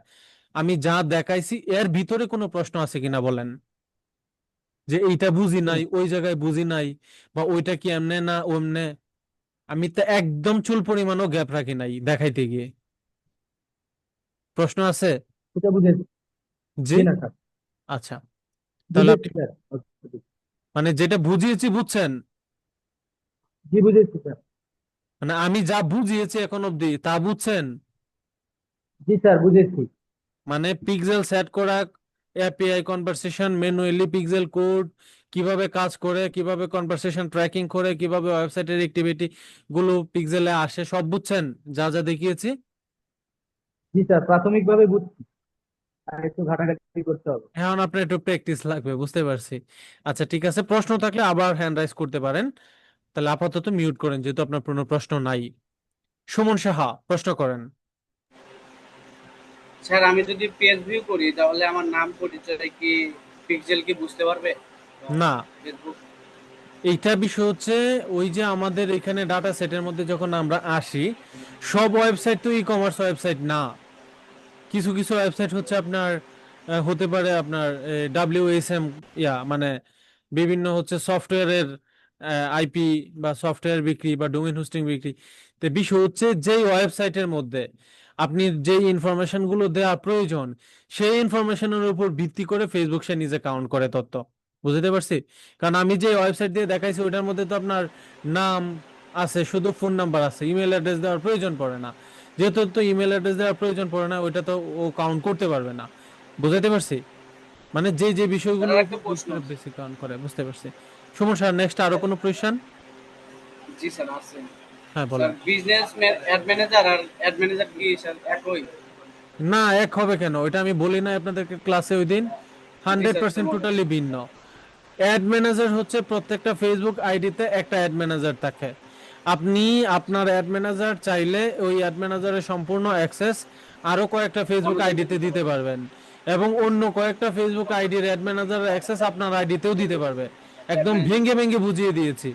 S1: আমি যা দেখাইছি এর ভিতরে কোনো প্রশ্ন আছে কিনা বলেন, যে এইটা বুঝি নাই, ওই জায়গায় বুঝি নাই, বা ওইটা কি এমনে না ওমনে। আমি তো একদম চুল পরিমাণও গ্যাপ রাখি নাই দেখাইতে গিয়ে। প্রশ্ন আছে?
S4: সেটা বুঝেছি।
S1: জি।
S4: জি না স্যার,
S1: আচ্ছা, তাহলে
S4: বুঝেছি
S1: আপনি
S4: স্যার।
S1: মানে যেটা বুঝিয়েছি বুঝছেন,
S4: জি বুঝেছি স্যার।
S1: মানে আমি যা বুঝিয়েছি এখন অব্দি তা বুঝছেন?
S4: জি স্যার, বুঝেছি।
S1: মানে পিক্সেল সেট করা, API conversation, manually pixel code কিভাবে কাজ করে, কিভাবে কনভারসেশন ট্র্যাকিং করে, কিভাবে ওয়েবসাইটের অ্যাক্টিভিটি গুলো পিক্সেলে আসে, সব বুঝছেন যা যা দেখিয়েছি?
S4: জি স্যার, প্রাথমিকভাবে বুঝছি, আর একটু ঘাটাঘাটি করতে হবে।
S1: এখন আপনার একটু প্র্যাকটিস লাগবে, বুঝতে পারছি। আচ্ছা ঠিক আছে, প্রশ্ন থাকলে আবার হ্যান্ড রাইজ করতে পারেন। তাহলে আপাতত মিউট করেন যেহেতু আপনার কোনো প্রশ্ন নাই। সুমন সাহা প্রশ্ন করেন।
S3: স্যার আমি যদি পেজ ভিউ করি তাহলে আমার নাম পরিচয় কি পিক্সেল কি বুঝতে পারবে?
S1: না,
S3: ফেসবুক।
S1: এইটা বিষয় হচ্ছে ওই যে আমাদের এখানে ডাটা সেটের মধ্যে যখন আমরা আসি, সব ওয়েবসাইট তো ই কমার্স ওয়েবসাইট না। কিছু কিছু ওয়েবসাইট হচ্ছে আপনার হতে পারে আপনার WSM, মানে বিভিন্ন হচ্ছে সফটওয়্যারের আইপি বা সফটওয়্যার বিক্রি বা ডোমেইন হোস্টিং বিক্রি। তো বিষয় হচ্ছে যেই ওয়েবসাইটের মধ্যে আপনি যেই ইনফরমেশন গুলো দেওয়া প্রয়োজন, সেই ইনফরমেশনের উপর ভিত্তি করে ফেসবুক সে নিজে কাউন্ট করে তথ্য। বুঝতে পারছি? কারণ আমি যে ওয়েবসাইট দিয়ে দেখাইছি ওইটার মধ্যে তো আপনার নাম, আছে, শুধু ফোন নাম্বার আছে, ইমেল অ্যাড্রেস দেওয়ার প্রয়োজন পড়ে না। যেহেতু তো ইমেল অ্যাড্রেস দেওয়ার প্রয়োজন পড়ে না, ওইটা তো ও কাউন্ট করতে পারবে না। বুঝাইতে পারছি? মানে যে যে
S3: স্যার
S1: বিষয়গুলোর
S3: আর
S1: উপর
S3: একটা
S1: বেশ
S3: প্রশ্ন
S1: করে
S3: আছে।
S1: বেশি কাউন্ট করে, বুঝতে পারছি। সুমন স্যার, নেক্সট আরো কোনো কোয়েশ্চেন?
S3: জি স্যার আছে।
S1: হ্যাঁ,
S3: স্যার
S1: বলেন।
S3: বিজনেস অ্যাড ম্যানেজার আর অ্যাড ম্যানেজার কি স্যার একই?
S1: না, এক হবে কেন? ওইটা আমি বলি না আপনাদেরকে ক্লাসে ওই দিন?
S3: জি স্যার, একটু
S1: 100%
S3: বলেন।
S1: টোটালি ভিন্ন। অ্যাড ম্যানেজার হচ্ছে প্রত্যেকটা ফেসবুক আইডিতে একটা অ্যাড ম্যানেজার থাকে। আপনি আপনার অ্যাড ম্যানেজার চাইলে ওই অ্যাড ম্যানেজারের সম্পূর্ণ অ্যাক্সেস আরো কয়েকটা ফেসবুক
S3: অন্যজনকে
S1: আইডিতে
S3: দিতে
S1: দিতে
S3: পারবেন।
S1: পারবেন, এবং অন্য কয়েকটা ফেসবুক আইডির অ্যাড ম্যানেজারের অ্যাক্সেস আপনার আইডিতেও দিতে পারবে। একদম ভেঙে ভেঙে বুঝিয়ে দিয়েছি।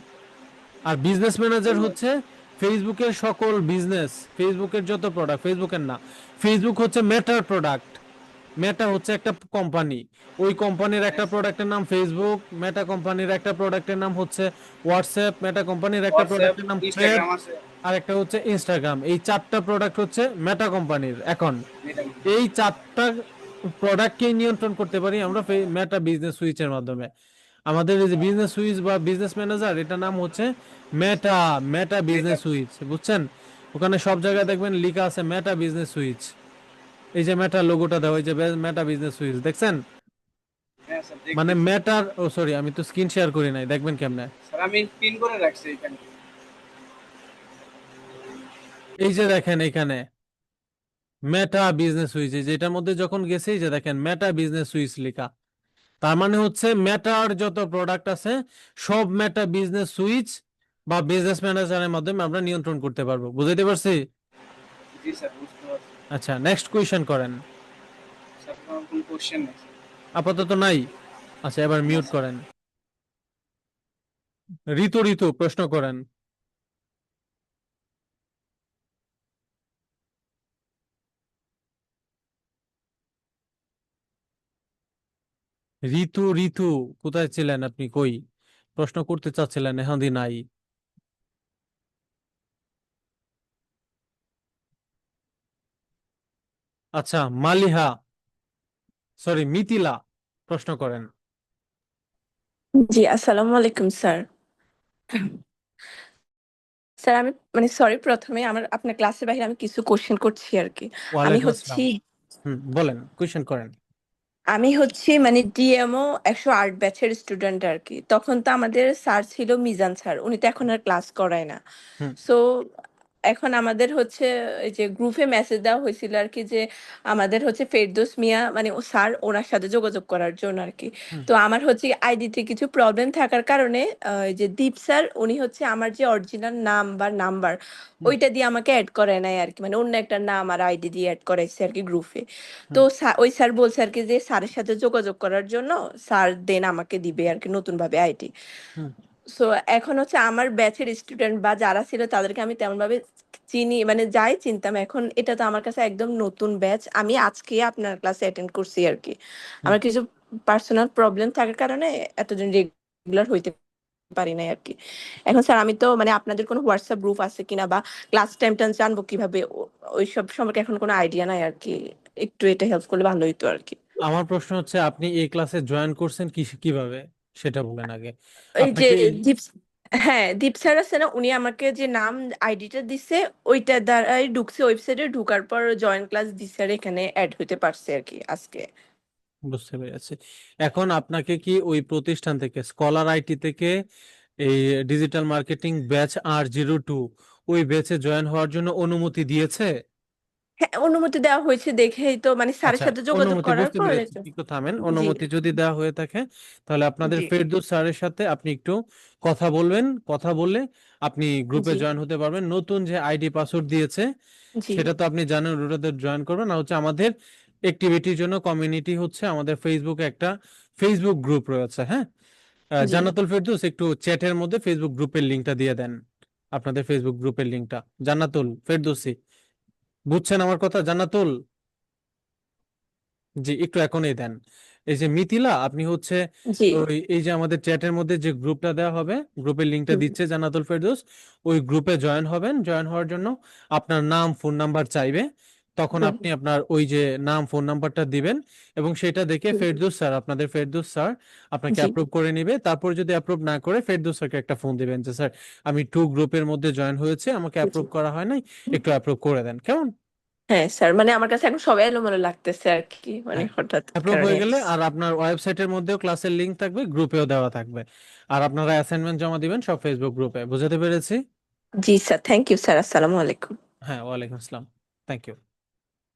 S1: আর বিজনেস ম্যানেজার
S3: ধন্যবাদ।
S1: হচ্ছে ফেসবুকের সকল বিজনেস, ফেসবুকের যত প্রোডাক্ট, ফেসবুকের না, ফেসবুক হচ্ছে মেটার প্রোডাক্ট। মেটা হচ্ছে একটা কোম্পানি, ওই কোম্পানির
S3: হ্যাঁ
S1: একটা
S3: স্যার।
S1: প্রোডাক্টের নাম ফেসবুক, মেটা কোম্পানির একটা প্রোডাক্টের নাম হচ্ছে হোয়াটসঅ্যাপ, মেটা কোম্পানির একটা
S3: হোয়াটসঅ্যাপ,
S1: প্রোডাক্টের নাম থ্রেড,
S3: ইনস্টাগ্রাম আছে।
S1: আর একটা হচ্ছে ইনস্টাগ্রাম। এই চারটা প্রোডাক্ট হচ্ছে মেটা কোম্পানির। এখন
S3: এটা
S1: এই চারটা প্রোডাক্টকে নিয়ন্ত্রণ করতে পারি আমরা মেটা বিজনেস সুইচের মাধ্যমে। আমাদের এই যে বিজনেস সুইচ বা বিজনেস ম্যানেজার, এটা নাম হচ্ছে মেটা, মেটা
S3: এটা।
S1: বিজনেস সুইচ, বুঝছেন? ওখানে সব
S3: জি
S1: জায়গায়
S3: স্যার।
S1: দেখবেন লেখা আছে মেটা বিজনেস সুইচ। এই যে মেটা লোগোটা দেওয়া, এই যে মেটা বিজনেস সুইচ দেখছেন?
S3: হ্যাঁ স্যার,
S1: মানে
S3: দেখতেছি।
S1: মেটার, ও সরি, আমি তো স্ক্রিন শেয়ার করি নাই, দেখবেন কেমনে?
S3: স্যার আমি পিন করে রাখছি এখানে।
S1: এই যে দেখেন এখানে মেটা বিজনেস সুইচ, এই যে এটার মধ্যে যখন গেছে, এই যে দেখেন মেটা বিজনেস সুইচ লেখা। তার মানে হচ্ছে মেটার যত প্রোডাক্ট আছে সব মেটা বিজনেস সুইচ বা বিজনেস ম্যানেজারের মাধ্যমে আমরা নিয়ন্ত্রণ করতে পারবো। বুঝাইতে পারছি?
S3: জি স্যার, বুঝতে পারছি।
S1: আচ্ছা, নেক্সট কোয়েশ্চেন করেন।
S3: স্যার আপনার কোনো কোশ্চেন নেই স্যার।
S1: আপাতত নাই। আচ্ছা, এবার
S3: না
S1: মিউট
S3: স্যার।
S1: করেন। ঋতু, ঋতু প্রশ্ন করেন। ঋতু, ঋতু কোথায় ছিলেন আপনি? কই প্রশ্ন করতে চাচ্ছিলেন, এখন দি নাই। আচ্ছা, মালিহা, সরি মিথিলা, প্রশ্ন করেন।
S6: জি, আসসালামু আলাইকুম স্যার। স্যার আমি মানে সরি, প্রথমে আমার আপনার ক্লাসের বাইরে আমি কিছু কোশ্চেন করছি আর কি। আমি
S1: ওয়ালাইকুম
S6: হচ্ছি
S1: আসসালাম। বলেন, কোয়েশ্চেন করেন।
S6: আমি হচ্ছি মানে ডিএমও 108 ব্যাচের স্টুডেন্ট আর কি। তখন তো আমাদের স্যার ছিল মিজান স্যার, উনি তো এখন আর ক্লাস করায় না।
S1: হুম
S6: সো এখন আমাদের হচ্ছে এই যে গ্রুপে মেসেজ দেওয়া হয়েছিল আর কি, যে আমাদের হচ্ছে ফেরদৌস মিয়া মানে ও স্যার, ওনার সাথে যোগাযোগ করার জন্য আর কি।
S1: হুম
S6: তো আমার হচ্ছে আইডিতে কিছু প্রবলেম থাকার কারণে এই যে দীপ স্যার উনি হচ্ছে আমার যে অরিজিনাল নাম বা নাম্বার
S1: হুম
S6: ওইটা দিয়ে আমাকে অ্যাড করায় নাই আর কি, মানে অন্য একটা নাম আর আইডি দিয়ে অ্যাড করাইছে আর কি গ্রুপে। তো
S1: হুম
S6: ওই স্যার বলছে আর কি যে স্যারের সাথে যোগাযোগ করার জন্য, স্যার দেন আমাকে দিবে আর কি নতুন ভাবে আইডি।
S1: হুম
S6: সো এখন হচ্ছে আমার ব্যাচের স্টুডেন্ট বা যারা ছিল তাদেরকে আমি তেমন ভাবে চিনি, মানে যাই চিনতাম, এখন এটা তো আমার কাছে একদম নতুন ব্যাচ। আমি আজকে আপনার ক্লাসে অ্যাটেন্ড করছি আর কি।
S1: হুম।
S6: আমার কিছু পার্সোনাল প্রবলেম থাকার কারণে এতদিন রেগুলার হইতে পারি নাই আর কি। এখন স্যার আমি তো মানে আপনাদের কোনো হোয়াটসঅ্যাপ গ্রুপ আছে কিনা বা ক্লাস টাইমটা জানবো কিভাবে, ওইসব সম্পর্কে এখন কোনো আইডিয়া নাই আর কি। একটু এটা হেল্প করলে ভালো হইতো আর কি।
S1: আমার প্রশ্ন হচ্ছে, আপনি এই ক্লাসে জয়েন করছেন কিভাবে, সেটা বলেন আগে।
S6: এই যে
S1: আপনাকে
S6: দীপ, হ্যাঁ দীপ স্যার আছে না, উনি আমাকে যে নাম আইডিটা দিছে ওইটা দ্বারাই ঢুকছে ওয়েবসাইটে, ঢুকার পর জয়েন ক্লাস দিছে আর এখানে অ্যাড হইতে পারছে আর কি আজকে।
S1: বুঝতে পেরেছি। এখন আপনাকে কি ওই প্রতিষ্ঠান থেকে, স্কলার আইটি থেকে, এই ডিজিটাল মার্কেটিং ব্যাচ R02 ওই ব্যাচে জয়েন হওয়ার জন্য অনুমতি দিয়েছে?
S6: হ্যাঁ অনুমতি দেওয়া হয়েছে দেখেই তো মানে স্যারের
S1: আচ্ছা,
S6: সাথে যোগাযোগ
S1: অনুমতি
S6: করার
S1: বুঝতে
S6: পরে
S1: পেরেছি,
S6: তো।
S1: একটু থামেন।
S6: জি
S1: অনুমতি যদি দেওয়া হয়ে থাকে, তাহলে আপনাদের
S6: জি
S1: ফেরদৌস স্যারের সাথে আপনি একটু কথা বলবেন। কথা বললে আপনি গ্রুপে
S6: জি
S1: জয়েন হতে পারবেন। নতুন যে আইডি পাসওয়ার্ড দিয়েছে
S6: জি
S1: সেটা তো আপনি জানেন, ওটাতে জয়েন করবেন। আর হচ্ছে আমাদের অ্যাক্টিভিটির জন্য কমিউনিটি হচ্ছে আমাদের ফেসবুকে একটা ফেসবুক গ্রুপ রয়েছে, হ্যাঁ?
S6: জি
S1: জান্নাতুল ফেরদৌস, একটু চ্যাটের মধ্যে ফেসবুক গ্রুপের লিংকটা দিয়ে দেন। আপনাদের ফেসবুক গ্রুপের লিংকটা, জান্নাতুল ফেরদৌসি, বুঝছেন আমার কথা জান্নাতুল? জি, একটু এখনই দেন। এই যে মিথিলা, আপনি হচ্ছে
S6: জি
S1: ওই এই যে আমাদের চ্যাটের মধ্যে যে গ্রুপটা দেওয়া হবে, গ্রুপের লিংকটা
S6: হুম,
S1: দিচ্ছে জান্নাতুল ফেরদৌস, ওই গ্রুপে জয়েন হবেন। জয়েন হওয়ার জন্য আপনার নাম, ফোন নাম্বার চাইবে। তখন
S6: জি
S1: আপনি আপনার ওই যে নাম ফোন নাম্বারটা দিবেন এবং সেটা দেখে
S6: জি
S1: ফেরদৌস স্যার আপনাদের ফেরদৌস স্যার আপনাকে
S6: জি
S1: অ্যাপ্রুভ করে নিবে। তারপর যদি অ্যাপ্রুভ না করে ফেরদৌস স্যারকে একটা ফোন দিবেন যে স্যার আমি টু গ্রুপের মধ্যে জয়েন হয়েছে, আমাকে
S6: জি
S1: অ্যাপ্রুভ করা হয় নাই, একটু অ্যাপ্রুভ করে দেন, কেমন?
S6: হ্যাঁ স্যার, মানে আমার কাছে এখন সবাই এলোমেলো লাগতেছে আর কি, মানে
S1: হ্যাঁ,
S6: হঠাৎ
S1: অ্যাপ্রুভ
S6: কারণে।
S1: হয়ে গেলে আর আপনার ওয়েবসাইটের মধ্যেও ক্লাসের লিংক থাকবে, গ্রুপেও দেওয়া থাকবে, আর আপনারা অ্যাসাইনমেন্ট জমা দিবেন সব ফেসবুক গ্রুপে। বুঝাতে পেরেছি?
S6: জি স্যার, থ্যাংক ইউ স্যার, আসসালামু আলাইকুম।
S1: হ্যাঁ, ওয়ালাইকুম আসসালাম। Thank you.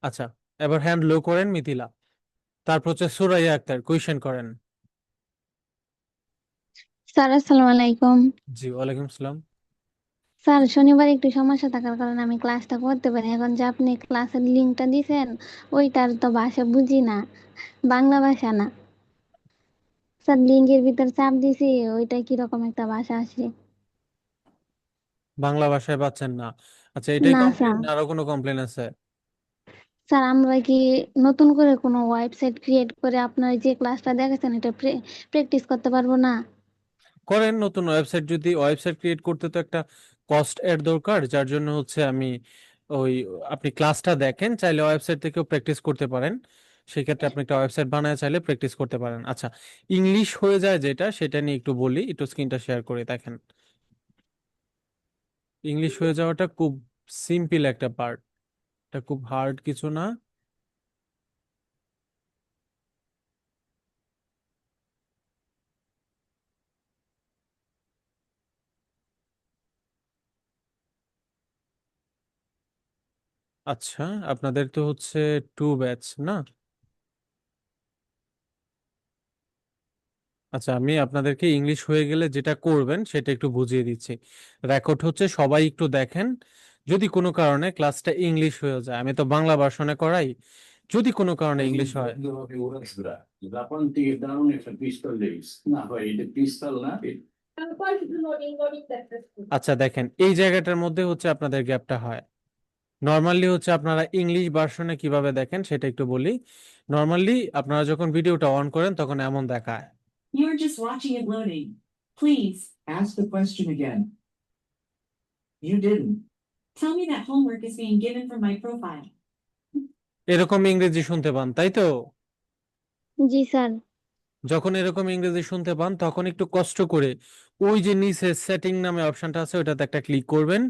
S1: আচ্ছা, এবার হ্যান্ড লো করেন মিথিলা, তারপর হচ্ছে সুরাইয়া আক্তার কোয়েশ্চেন করেন।
S7: স্যার আসসালামু আলাইকুম।
S1: জি ওয়ালাইকুম আসসালাম।
S7: স্যার শনিবার একটু সমস্যা থাকার কারণে আমি ক্লাসটা করতে পারি। এখন যে আপনি ক্লাসের লিঙ্কটা দিছেন ওইটার তো ভাষা বুঝি না, বাংলা ভাষা না। স্যার লিঙ্কের ভিতর চাপ দিছি, ওইটা কিরকম একটা ভাষা আসে।
S1: বাংলা ভাষায় পাচ্ছেন না? আচ্ছা, এটাই
S7: না
S1: কমপ্লেন
S7: স্যার।
S1: না আরো কোনো কমপ্লেন আছে?
S7: স্যার আমরা কি নতুন করে কোনো ওয়েবসাইট ক্রিয়েট করে আপনার যে ক্লাসটা দেখাচ্ছেন এটা প্র্যাকটিস করতে পারবো না?
S1: করেন নতুন ওয়েবসাইট, যদি ওয়েবসাইট ক্রিয়েট করতে তো একটা কস্ট এর দরকার, যার জন্য হচ্ছে আমি ওই আপনি ক্লাসটা দেখেন, চাইলে ওয়েবসাইট থেকেও প্র্যাকটিস করতে পারেন, সেক্ষেত্রে আপনি একটা ওয়েবসাইট বানায় চাইলে প্র্যাকটিস করতে পারেন। আচ্ছা, ইংলিশ হয়ে যায় যেটা, সেটা নিয়ে একটু বলি, একটু স্ক্রিনটা শেয়ার করে দেখেন। ইংলিশ হয়ে যাওয়াটা খুব সিম্পল একটা পার্ট, এটা খুব হার্ড কিছু না। আচ্ছা, আপনাদের তো হচ্ছে টু ব্যাচ না? আচ্ছা, আমি আপনাদেরকে ইংলিশ হয়ে গেলে যেটা করবেন সেটা একটু বুঝিয়ে দিচ্ছি। রেকর্ড হচ্ছে, সবাই একটু দেখেন। যদি কোনো কারণে ক্লাসটা ইংলিশ হয়ে যায়, আমি তো বাংলা ভার্সনে করাই, যদি কোনো কারণে ইংলিশ হয়। আচ্ছা দেখেন, এই জায়গাটার মধ্যে হচ্ছে আপনাদের গ্যাপটা হয়। নর্মালি হচ্ছে আপনারা ইংলিশ ভার্সনে কিভাবে দেখেন সেটা একটু বলি। নর্মালি আপনারা যখন ভিডিওটা অন করেন তখন এমন দেখায়।
S8: You're just watching it loading. Please, ask the question again. You didn't. Tell me that homework is being given from my profile.
S1: এরকম ইংরেজি শুনতে পান, তাই তো?
S7: জি স্যার।
S1: যখন এরকম ইংরেজি শুনতে পান তখন একটু কষ্ট করে ওই যে নিচে সেটিং নামে অপশনটা আছে ওটাতে একটা ক্লিক করবেন।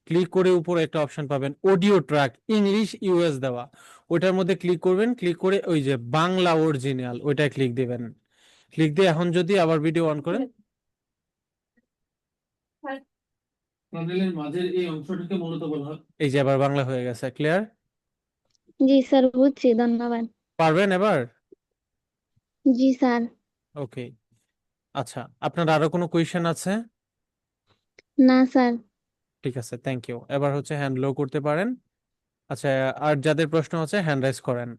S1: ক্লিক করে উপরে একটা অপশন পাবেন অডিও ট্র্যাক ইংলিশ ইউএস দেওয়া, ওইটার মধ্যে ক্লিক করবেন। ক্লিক করে ওই যে বাংলা অরিজিনাল ওইটায় ক্লিক দিবেন। ক্লিক দিয়ে এখন যদি আবার ভিডিও অন করেন, প্যানেলের মাঝের এই অংশটাকে মূলত বলা হয়, এই যে আবার বাংলা হয়ে গেছে। ক্লিয়ার?
S7: জি স্যার, বুঝছি, ধন্যবাদ।
S1: পারবেন এবার?
S7: জি স্যার।
S1: ওকে। আচ্ছা, আপনার আরো কোনো কোয়েশ্চেন আছে?
S7: না স্যার।
S1: ঠিক আছে, থ্যাংক ইউ। এবার হচ্ছে হ্যান্ড লো করতে পারেন। আচ্ছা, আর যাদের প্রশ্ন আছে হ্যান্ড রাইজ করেন।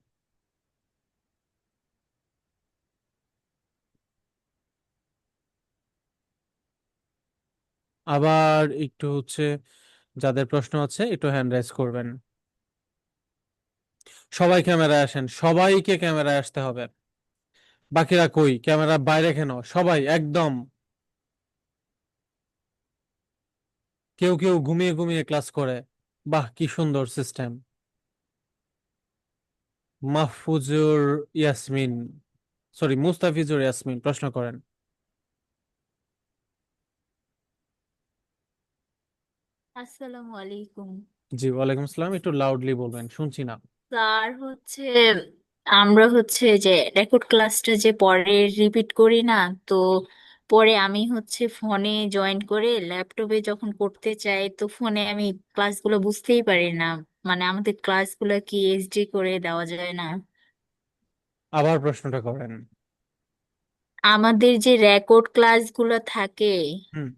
S1: আবার একটু হচ্ছে যাদের প্রশ্ন আছে একটু হ্যান্ড রাইজ করবেন। সবাই ক্যামেরায় আসেন, সবাইকে ক্যামেরায় আসতে হবে। বাকিরা কই, ক্যামেরা বাইরে কেন? সবাই একদম। কেউ কেউ ঘুমিয়ে ঘুমিয়ে ক্লাস করে, বাহ কি সুন্দর সিস্টেম। মাহফুজুর ইয়াসমিন, সরি মুস্তাফিজুর ইয়াসমিন প্রশ্ন করেন।
S9: আসসালামু আলাইকুম
S1: জি ওয়ালাইকুম আসসালাম, একটু লাউডলি বলবেন, শুনছি না।
S9: স্যার। আমরা যে রেকর্ড ক্লাসটা যে পরে রিপিট করি না, তো পরে আমি ফোনে জয়েন করে ল্যাপটপে যখন করতে চাই তো ফোনে আমি ক্লাসগুলো বুঝতেই পারি না। মানে আমাদের ক্লাসগুলো কি এইচডি করে দেওয়া যায় না?
S1: আবার প্রশ্নটা করেন।
S9: আমাদের যে রেকর্ড ক্লাসগুলো থাকে
S1: হুম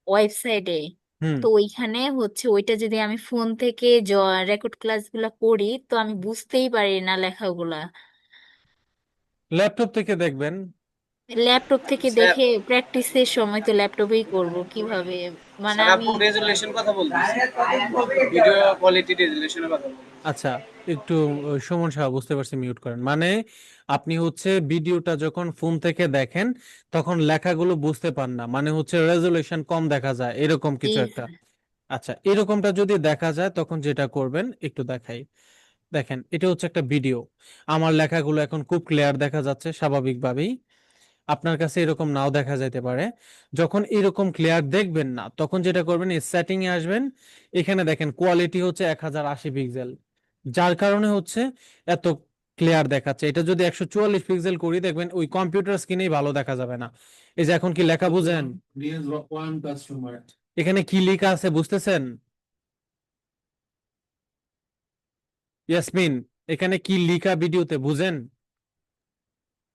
S9: ওয়েবসাইটে,
S1: হুম।
S9: তো ওইখানে ওইটা যদি আমি ফোন থেকে রেকর্ড ক্লাসগুলো করি তো আমি বুঝতেই পারি না লেখাগুলা।
S1: ল্যাপটপ থেকে দেখবেন।
S9: ল্যাপটপ থেকে
S3: স্যার,
S9: দেখে প্র্যাকটিসের সময় তো ল্যাপটপেই করব কিভাবে? মানে
S3: স্যার
S9: আমি
S3: আপু রেজুলেশন কথা বলতেছি, ভিডিও কোয়ালিটি রেজুলেশনের কথা বলতেছি।
S1: আচ্ছা, একটু সুমন সাহা, বুঝতে পারছি, মিউট করেন। মানে আপনি হচ্ছে ভিডিওটা যখন ফোন থেকে দেখেন তখন লেখাগুলো বুঝতে পান না, মানে হচ্ছে রেজলিউশন কম দেখা যায় এরকম
S9: জি
S1: কিছু একটা। আচ্ছা, এরকমটা যদি দেখা যায় তখন যেটা করবেন একটু দেখাই। দেখেন, এটা হচ্ছে একটা ভিডিও। আমার লেখাগুলো এখন খুব ক্লিয়ার দেখা যাচ্ছে স্বাভাবিকভাবেই। আপনার কাছে এরকম নাও দেখা যাইতে পারে। যখন এরকম ক্লিয়ার দেখবেন না, তখন যেটা করবেন, এই সেটিং এ আসবেন। এখানে দেখেন কোয়ালিটি হচ্ছে 1080 পিক্সেল, যার কারণে হচ্ছে এত ক্লিয়ার দেখাচ্ছে। এটা যদি 144 পিক্সেল করি, দেখবেন ওই কম্পিউটার স্ক্রিনেই ভালো দেখা যাবে না। এই যে এখন কি লেখা বুঝেন? এখানে কি লেখা আছে বুঝতেছেন? ইয়াসমিন, এখানে কি লেখা ভিডিওতে বুঝেন?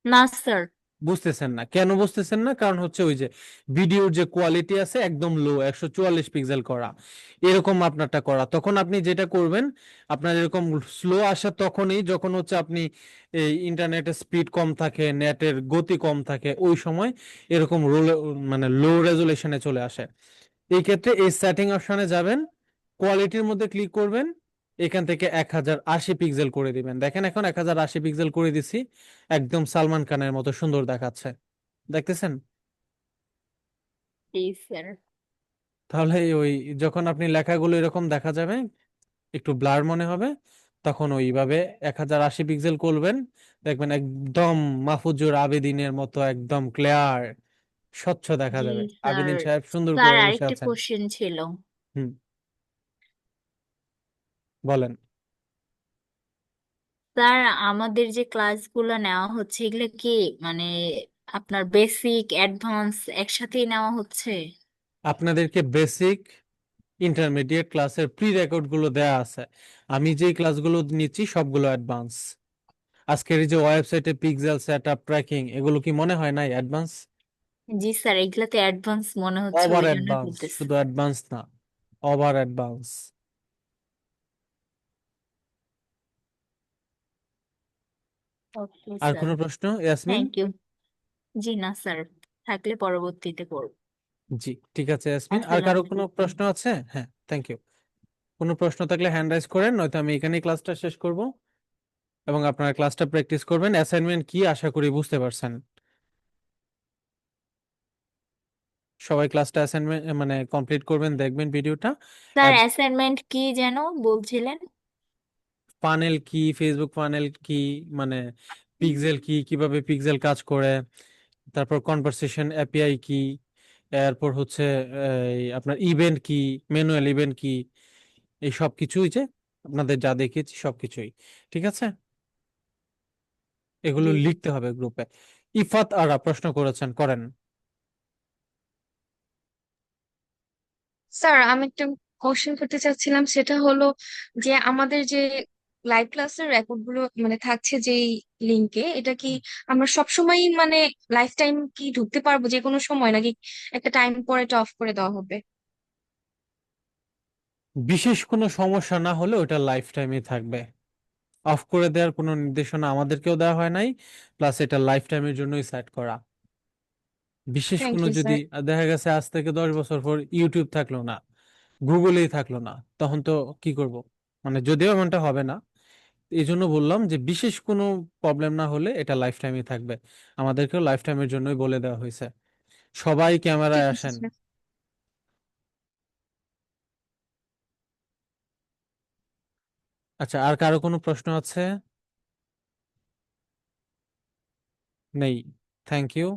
S9: না স্যার।
S1: বুঝতেছেন না কেন? বুঝতেছেন না কারণ হচ্ছে ওই যে ভিডিওর যে কোয়ালিটি আছে একদম লো, 144 পিক্সেল করা, এরকম আপনারটা করা। তখন আপনি যেটা করবেন, আপনার এরকম স্লো আসে তখনই যখন হচ্ছে আপনি এই ইন্টারনেটের স্পিড কম থাকে, নেটের গতি কম থাকে, ওই সময় এরকম মানে লো রেজুলেশনে চলে আসে। এই ক্ষেত্রে এই সেটিং অপশনে যাবেন, কোয়ালিটির মধ্যে ক্লিক করবেন, এখান থেকে 1080 পিক্সেল করে দিবেন। দেখেন এখন 1080 পিক্সেল করে দিছি, একদম সালমান খানের মতো সুন্দর দেখাচ্ছে। দেখতেছেন?
S9: জি স্যার।
S1: তাহলে ওই যখন আপনি লেখাগুলো এরকম দেখা যাবে, একটু ব্লার মনে হবে, তখন ওইভাবে 1080 পিক্সেল করবেন। দেখবেন একদম মাহফুজুর আবেদিনের মতো একদম ক্লিয়ার, স্বচ্ছ দেখা
S9: জি
S1: যাবে।
S9: স্যার।
S1: আবেদিন সাহেব সুন্দর
S9: স্যার
S1: করে বসে
S9: আরেকটি
S1: আছেন।
S9: কোশ্চেন ছিল।
S1: হুম, বলেন।
S9: স্যার আমাদের যে ক্লাসগুলো নেওয়া হচ্ছে এগুলো কি মানে আপনার বেসিক অ্যাডভান্স একসাথেই নেওয়া হচ্ছে?
S1: আপনাদেরকে বেসিক, ইন্টারমিডিয়েট ক্লাসের প্রি রেকর্ড গুলো দেয়া আছে। আমি যে ক্লাসগুলো নিচ্ছি সবগুলো অ্যাডভান্স। আজকের এই যে ওয়েবসাইটে পিক্সেল সেটআপ ট্র্যাকিং, এগুলো কি মনে হয় নাই অ্যাডভান্স?
S9: জি স্যার, এগুলাতে অ্যাডভান্স মনে হচ্ছে,
S1: ওভার
S9: ওই জন্যই
S1: অ্যাডভান্স,
S9: বলতেছি।
S1: শুধু অ্যাডভান্স না, ওভার অ্যাডভান্স।
S9: ওকে
S1: আর
S9: স্যার।
S1: কোনো প্রশ্ন ইয়াসমিন?
S9: Thank you. জি না স্যার, থাকলে পরবর্তীতে করব।
S1: জি, ঠিক আছে ইয়াসমিন। আর কারো
S9: আসসালামু
S1: কোনো
S9: আলাইকুম।
S1: প্রশ্ন আছে? হ্যাঁ, থ্যাংক ইউ। কোনো প্রশ্ন থাকলে হ্যান্ড রাইজ করেন, নয়তো আমি এখানেই ক্লাসটা শেষ করব এবং আপনারা ক্লাসটা প্র্যাকটিস করবেন। অ্যাসাইনমেন্ট কি আশা করি বুঝতে পারছেন। সবাই ক্লাসটা অ্যাসাইনমেন্ট মানে কমপ্লিট করবেন, দেখবেন ভিডিওটা।
S9: স্যার অ্যাসাইনমেন্ট কি যেন বলছিলেন?
S1: ফানেল কি, ফেসবুক ফানেল কি, মানে পিক্সেল কি, কিভাবে পিক্সেল কাজ করে, তারপর কনভারসেশন এপিআই কি, এরপর হচ্ছে এই আপনার ইভেন্ট কি, ম্যানুয়াল ইভেন্ট কি, এই সব কিছুই যে আপনাদের যা দেখিয়েছি সবকিছুই। ঠিক আছে, এগুলো
S9: জি
S1: লিখতে হবে গ্রুপে। ইফাত আরা প্রশ্ন করেছেন, করেন।
S5: স্যার আমি একটা কোশ্চেন করতে চাচ্ছিলাম, সেটা হলো যে আমাদের যে লাইভ ক্লাসের রেকর্ড গুলো মানে থাকছে যেই লিংকে, এটা কি আমরা সব সময় মানে লাইফ টাইম কি ঢুকতে পারবো যে কোনো সময়, নাকি একটা টাইম পরে এটা অফ করে দেওয়া হবে?
S1: বিশেষ কোনো সমস্যা না হলে ওটা লাইফ টাইমে থাকবে। অফ করে দেওয়ার কোনো নির্দেশনা আমাদেরকেও দেওয়া হয় নাই, প্লাস এটা লাইফ টাইমের জন্যই সেট করা। বিশেষ
S5: থ্যাংক
S1: কোনো
S5: ইউ
S1: যদি
S5: স্যার।
S1: দেখা গেছে আজ থেকে 10 বছর পর ইউটিউব থাকলো না, গুগলেই থাকলো না, তখন তো কি করব? মানে যদিও এমনটা হবে না, এই জন্য বললাম যে বিশেষ কোনো প্রবলেম না হলে এটা লাইফ টাইমে থাকবে। আমাদেরকেও লাইফ টাইমের জন্যই বলে দেওয়া হয়েছে। সবাই
S5: ঠিক
S1: ক্যামেরায়
S5: আছে
S1: আসেন।
S5: স্যার।
S1: আচ্ছা, আর কারো কোনো প্রশ্ন আছে? নেই? Thank you.